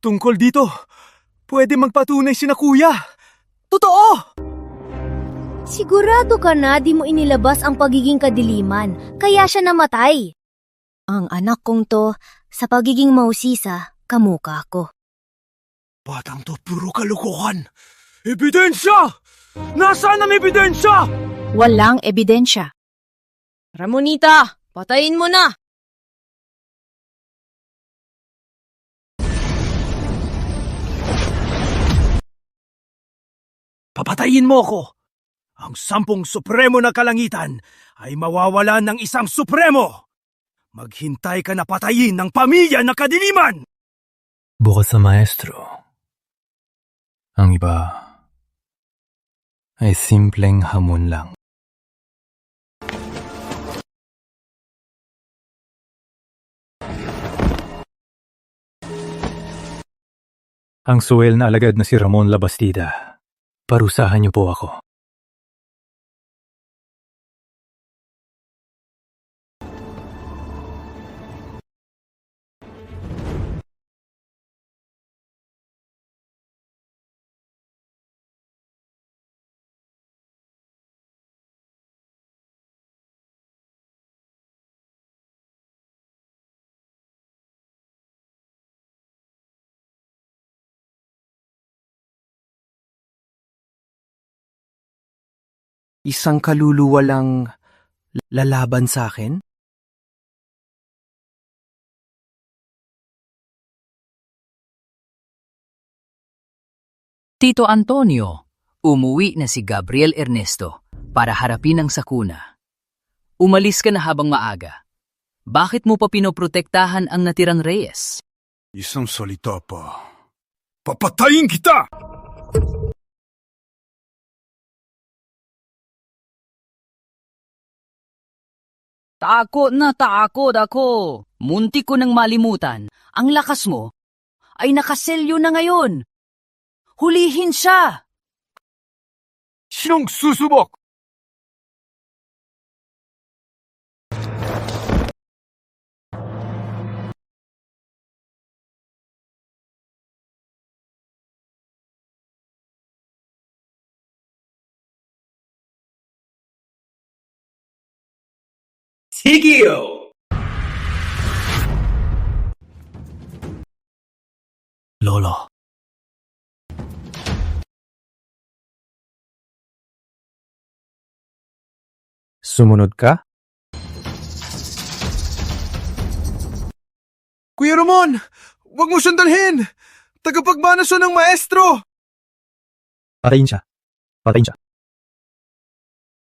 Speaker 6: Tungkol dito, pwede magpatunay sina kuya. Totoo!
Speaker 7: Sigurado ka na di mo inilabas ang pagiging kadiliman, kaya siya namatay. Ang anak kong to, sa pagiging mausisa, kamukha ko.
Speaker 2: Batang to puro kalokohan. Ebidensya! Nasaan ang ebidensya?
Speaker 5: Walang ebidensya. Ramonita, patayin mo na!
Speaker 2: Papatayin mo ko! Ang 10 supremo na kalangitan ay mawawala ng isang supremo!
Speaker 6: Maghintay ka na patayin ng pamilya ng kadiliman!
Speaker 10: Bukod sa maestro, ang iba ay simpleng hamon lang. Ang suwel na alagad na si Ramon Labastida, parusahan niyo po ako.
Speaker 2: Isang kaluluwa lang lalaban sa akin?
Speaker 23: Tito Antonio, umuwi na si Gabriel Ernesto para harapin ang sakuna. Umalis ka na habang maaga. Bakit mo pa pinoprotektahan ang natirang Reyes?
Speaker 11: Isang salita pa. Papatayin kita!
Speaker 23: Takot ako. Muntik ko nang malimutan. Ang lakas mo ay nakaselyo na ngayon. Hulihin siya!
Speaker 11: Sinong susubok?
Speaker 1: Higio!
Speaker 10: Lolo. Sumunod ka?
Speaker 18: Kuya Ramon, huwag mo siyang dalhin! Tagapagmana siya ng maestro!
Speaker 10: Patayin siya. Patayin siya.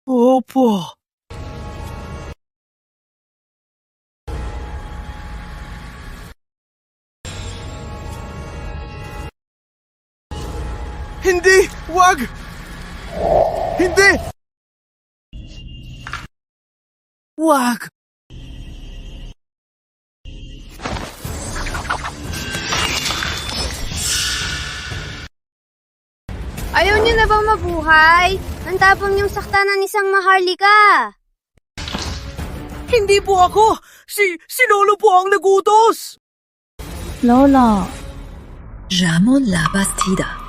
Speaker 18: Opo. Hindi! Wag! Hindi! Wag!
Speaker 19: Ayaw niyo na bang mabuhay? Ang tapang niyong sakta ng isang maharlika.
Speaker 5: Hindi po ako! Si Lolo po ang nagutos!
Speaker 16: Lola.
Speaker 5: Ramon Labastida.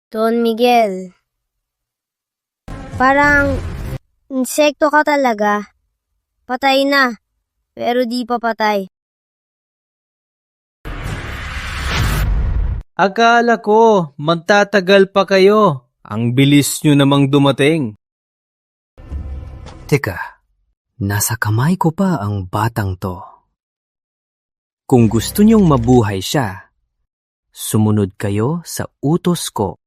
Speaker 19: Don Miguel. Parang insekto ka talaga. Patay na, pero di pa patay.
Speaker 3: Akala ko, magtatagal pa kayo. Ang bilis nyo namang dumating.
Speaker 2: Teka, nasa kamay ko pa ang batang to. Kung gusto niyong mabuhay siya, sumunod kayo sa utos ko.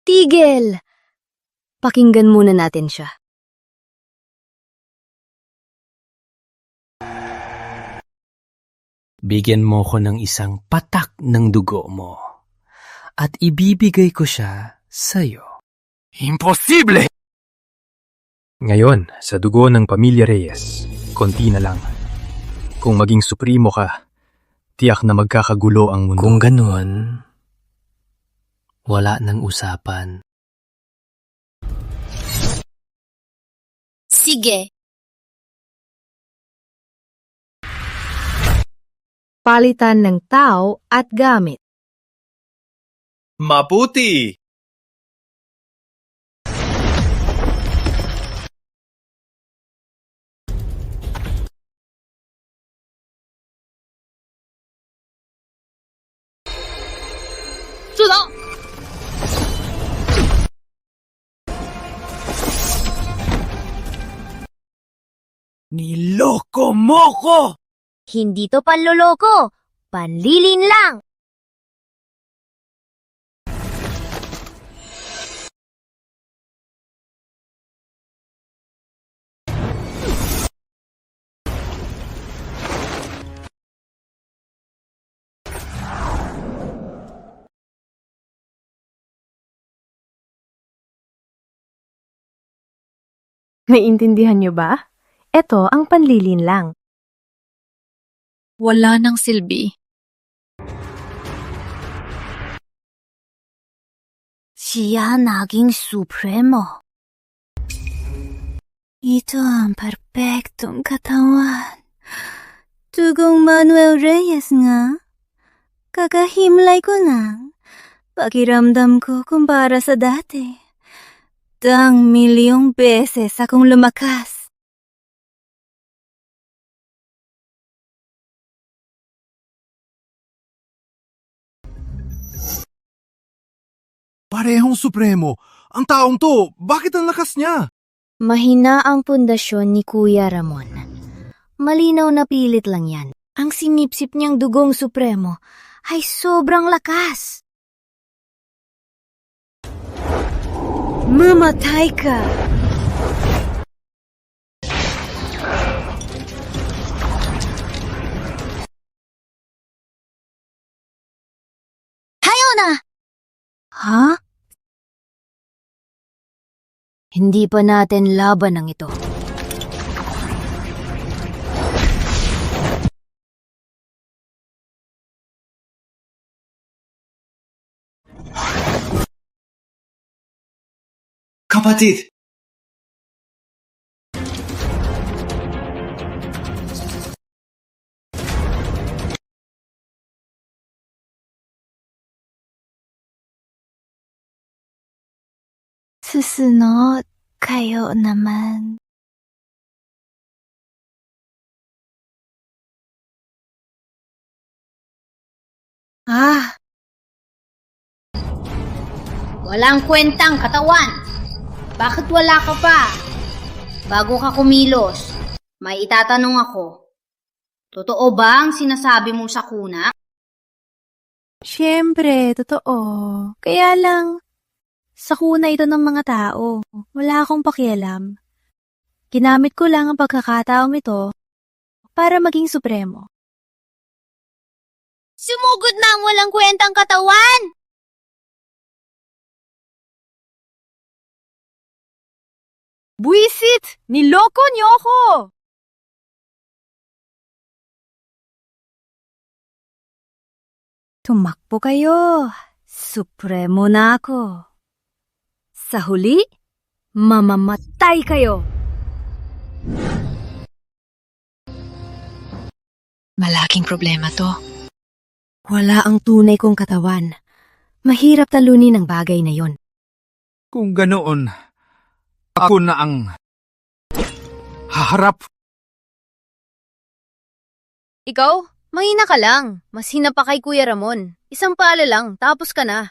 Speaker 7: Tigil! Pakinggan muna natin siya.
Speaker 2: Bigyan mo ko ng isang patak ng dugo mo at ibibigay ko siya sa'yo.
Speaker 10: Imposible! Ngayon, sa dugo ng pamilya Reyes, konti na lang. Kung maging supremo ka, tiyak na magkakagulo ang mundo.
Speaker 2: Kung ganun, wala nang usapan.
Speaker 19: Sige.
Speaker 16: Palitan ng tao at gamit.
Speaker 3: Maputi!
Speaker 1: Niloko mo ko!
Speaker 19: Hindi to panloloko, panlilin lang.
Speaker 5: Naiintindihan niyo ba? Ito ang panlilin lang.
Speaker 9: Wala nang silbi.
Speaker 19: Siya naging supremo. Ito ang perpektong katawan. Dugong Manuel Reyes nga. Kakahimlay ko na. Pakiramdam ko kumpara sa dati. Dang milyong beses akong lumakas.
Speaker 6: Parehong supremo. Ang taong to, bakit ang lakas niya?
Speaker 19: Mahina ang pundasyon ni Kuya Ramon. Malinaw na pilit lang yan. Ang sinipsip niyang dugong supremo ay sobrang lakas. Mamatay ka! Hayo na! Ha? Hindi pa natin laban ang ito.
Speaker 1: Kapatid!
Speaker 19: Susunod kayo naman.
Speaker 7: Walang kwentang katawan. Bakit wala ka pa? Bago ka kumilos, may itatanong ako. Totoo ba ang sinasabi mong sakuna?
Speaker 5: Siyempre, totoo. Kaya lang, sakuna ito ng mga tao. Wala akong pakialam. Ginamit ko lang ang pagkakataong ito para maging supremo.
Speaker 19: Sumugod na ang walang kwentang katawan!
Speaker 5: Buisit! Niloko niyo ako! Tumakbo kayo. Supremo na ako. Sa huli, mamamatay kayo.
Speaker 16: Malaking problema to.
Speaker 5: Wala ang tunay kong katawan. Mahirap talunin ang bagay na yon.
Speaker 11: Kung ganoon, ako na ang haharap.
Speaker 7: Ikaw, mahina ka lang. Mas hina pa kay Kuya Ramon. Isang pala lang, tapos ka na.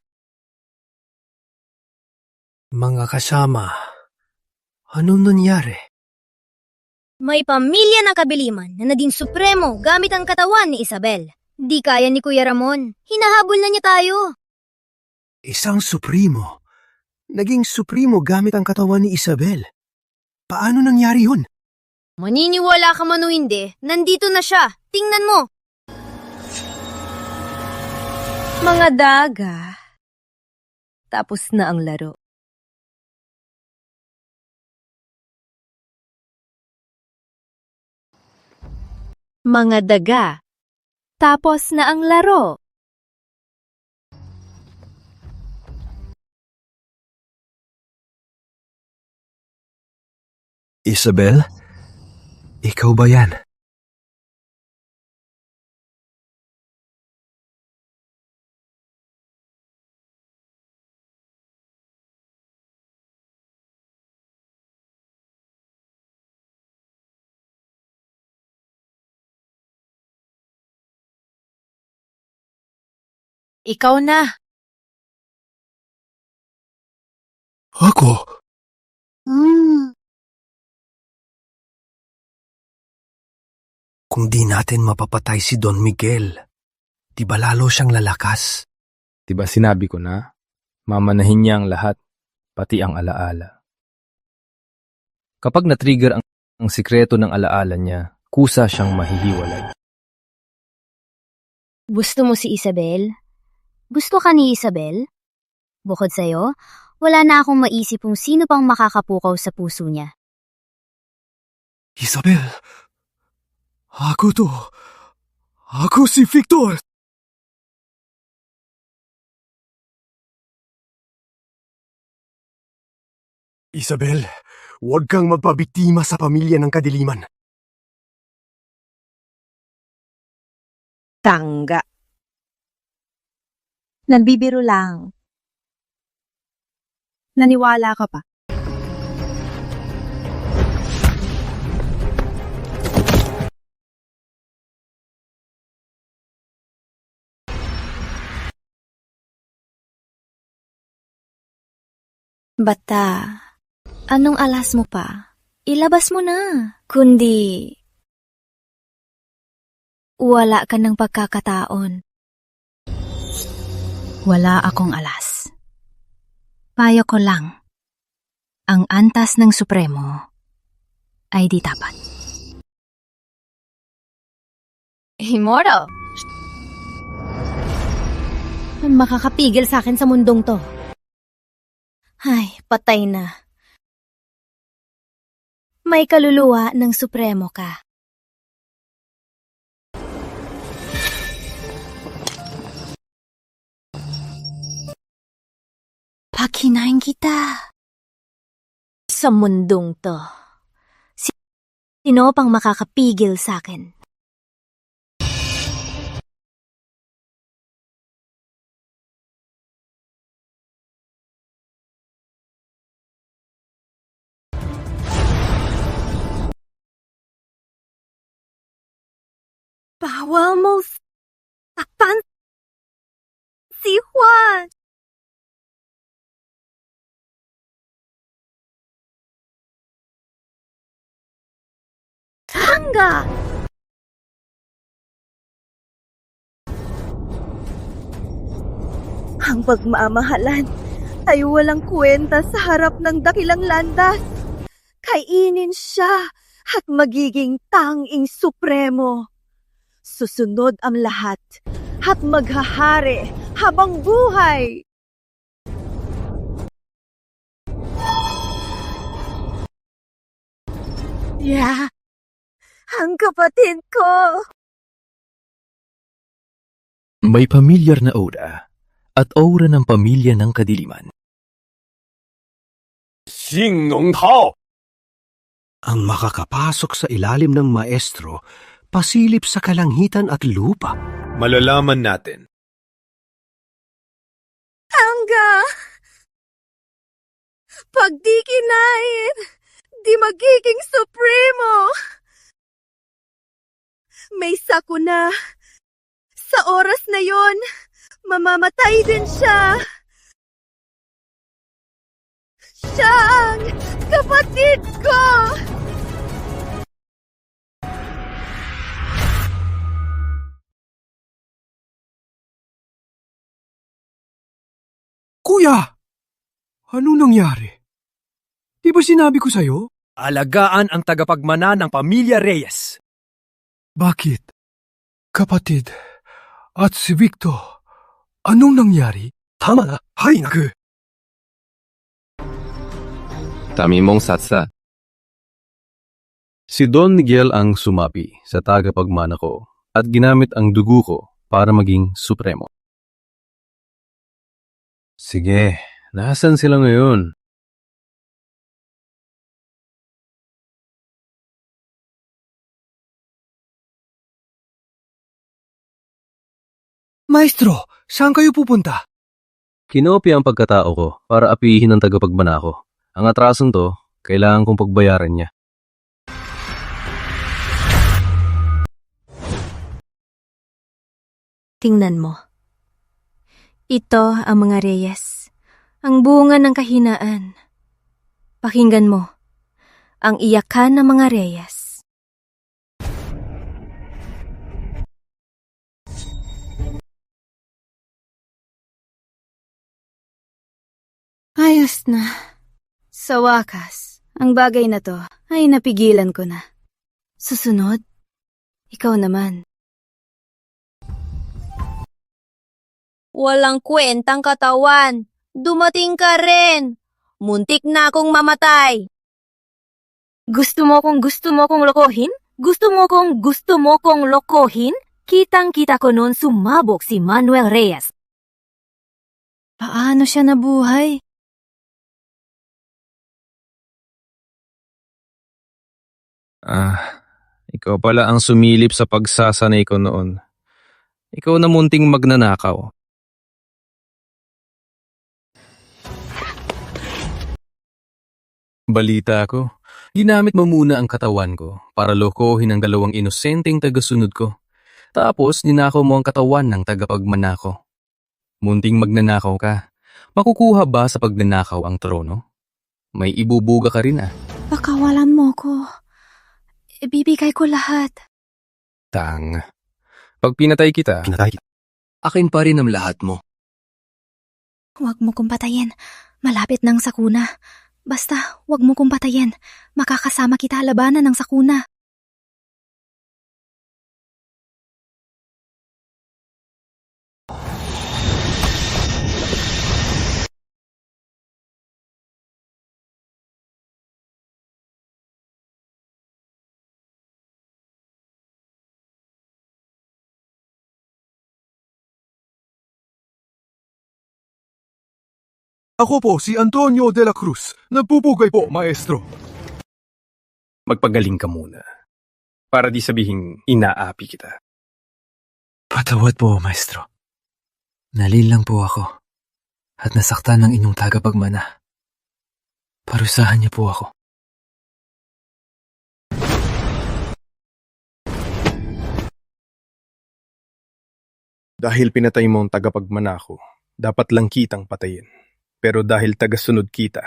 Speaker 2: Mga kasama, anong nangyari?
Speaker 19: May pamilya ng kabiliman na naging supremo gamit ang katawan ni Isabel. Di kaya ni Kuya Ramon. Hinahabol na niya tayo.
Speaker 18: Isang supremo. Naging supremo gamit ang katawan ni Isabel. Paano nangyari yun?
Speaker 7: Maniniwala ka man o hindi, nandito na siya. Tingnan mo.
Speaker 5: Mga daga. Tapos na ang laro. Mga daga. Tapos na ang laro.
Speaker 2: Isabel? Ikaw ba yan?
Speaker 5: Ikaw na.
Speaker 18: Ako? Kung di natin mapapatay si Don Miguel, di ba lalo siyang lalakas?
Speaker 14: Diba sinabi ko na, mamanahin niya ang lahat, pati ang alaala. Kapag na-trigger ang sikreto ng alaala niya, kusa siyang mahihiwalay.
Speaker 7: Gusto mo si Isabel? Gusto ka ni Isabel? Bukod sa'yo, wala na akong maisip kung sino pang makakapukaw sa puso niya.
Speaker 18: Isabel, ako si Victor! Isabel, huwag kang magpabiktima sa pamilya ng kadiliman.
Speaker 5: Tangga. Nagbibiro lang. Naniwala ka pa.
Speaker 19: Bata, anong alas mo pa? Ilabas mo na. Kundi, wala ka ng pagkakataon.
Speaker 12: Wala akong alas. Payo ko lang, ang antas ng Supremo ay di tapat.
Speaker 19: Immortal! Makakapigil sa akin sa mundong to. Ay, patay na. May kaluluwa ng Supremo ka. Pakinain kita. Sa mundong to, sino pang makakapigil sa akin? Bawal mo saktan si Juan. Tangga!
Speaker 5: Ang pagmamahalan ay walang kwenta sa harap ng dakilang landas. Kainin siya at magiging tanging supremo. Susunod ang lahat at maghahari habang buhay. Yeah, ang kapatid ko.
Speaker 14: May pamilyar na aura at aura ng pamilya ng kadiliman.
Speaker 18: Singnong Tao! Ang makakapasok sa ilalim ng maestro, pasilip sa kalangitan at lupa.
Speaker 17: Malalaman natin.
Speaker 5: Tangga! Pag di kinain, di magiging supremo. May sakuna. Sa oras na yon, mamamatay din siya. Siya ang kapatid ko!
Speaker 6: Kuya! Anong nangyari? Di ba sinabi ko sa'yo?
Speaker 2: Alagaan ang tagapagmana ng pamilya Reyes.
Speaker 6: Bakit? Kapatid, at si Victor, anong nangyari? Tama na, hay naku!
Speaker 14: Tamimong satsa. Si Don Miguel ang sumapi sa tagapagmana ko at ginamit ang dugo ko para maging supremo. Sige, nasan sila ngayon?
Speaker 6: Maestro, saan kayo pupunta?
Speaker 14: Kinopya ang pagkatao ko para apihin ang tagapagmana ko. Ang atrason to, kailangan kong pagbayaran niya.
Speaker 19: Tingnan mo. Ito ang mga Reyes, ang bunga ng kahinaan. Pakinggan mo, ang iyakan ng mga Reyes.
Speaker 5: Oras na. Sa wakas, ang bagay na to ay napigilan ko na. Susunod, ikaw naman.
Speaker 19: Walang kwentang katawan. Dumating ka rin. Muntik na akong mamatay.
Speaker 5: Gusto mo kong lokohin? Gusto mo kong lokohin? Kitang-kita ko noon sumabog si Manuel Reyes. Paano siya nabuhay?
Speaker 14: Ikaw pala ang sumilip sa pagsasanay ko noon. Ikaw na munting magnanakaw. Balita ko, ginamit mo muna ang katawan ko para lokohin ang dalawang inosenteng tagasunod ko. Tapos, ninakaw mo ang katawan ng tagapagmanako. Munting magnanakaw ka. Makukuha ba sa pagnanakaw ang trono? May ibubuga ka rin
Speaker 5: Pakawalan mo ko. Ibibigay ko lahat.
Speaker 14: Tang. Pag pinatay kita, akin pa rin ang lahat mo.
Speaker 12: Huwag mo kong patayin. Malapit ng sakuna. Basta, huwag mo kong patayin. Makakasama kita labanan ng sakuna.
Speaker 11: Ako po si Antonio de la Cruz. Nagpupugay po, maestro.
Speaker 14: Magpagaling ka muna. Para di sabihing inaapi kita.
Speaker 2: Patawad po, maestro. Nalilang po ako at nasaktan ng inyong tagapagmana. Parusahan niyo po ako.
Speaker 17: Dahil pinatay mo ang tagapagmana ko, dapat lang kitang patayin. Pero dahil tagasunod kita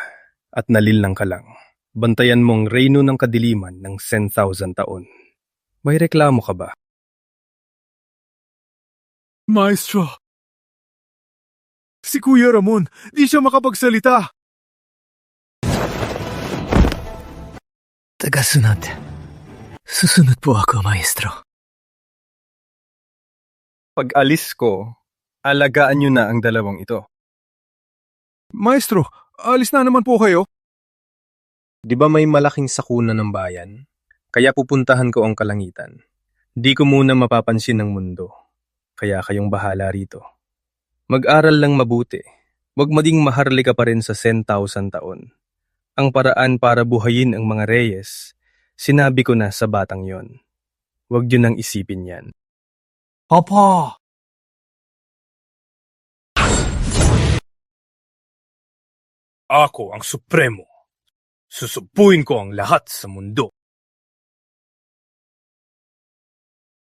Speaker 17: at nalilang ka lang, bantayan mong reyno ng kadiliman ng 10,000 taon. May reklamo ka ba?
Speaker 11: Maestro! Si Kuya Ramon, di siya makapagsalita.
Speaker 2: Tagasunod. Susunod po ako, maestro.
Speaker 17: Pag alis ko, alagaan niyo na ang dalawang ito. Maestro, alis na naman po kayo. Di ba may malaking sakuna ng bayan? Kaya pupuntahan ko ang kalangitan. Di ko muna mapapansin ng mundo. Kaya kayong bahala rito. Mag-aral lang mabuti. Huwag mading maharlika pa rin sa 10,000 taon. Ang paraan para buhayin ang mga Reyes, sinabi ko na sa batang yon. Huwag yun nang isipin yan.
Speaker 6: Papa!
Speaker 17: Ako ang Supremo. Susupuin ko ang lahat sa mundo.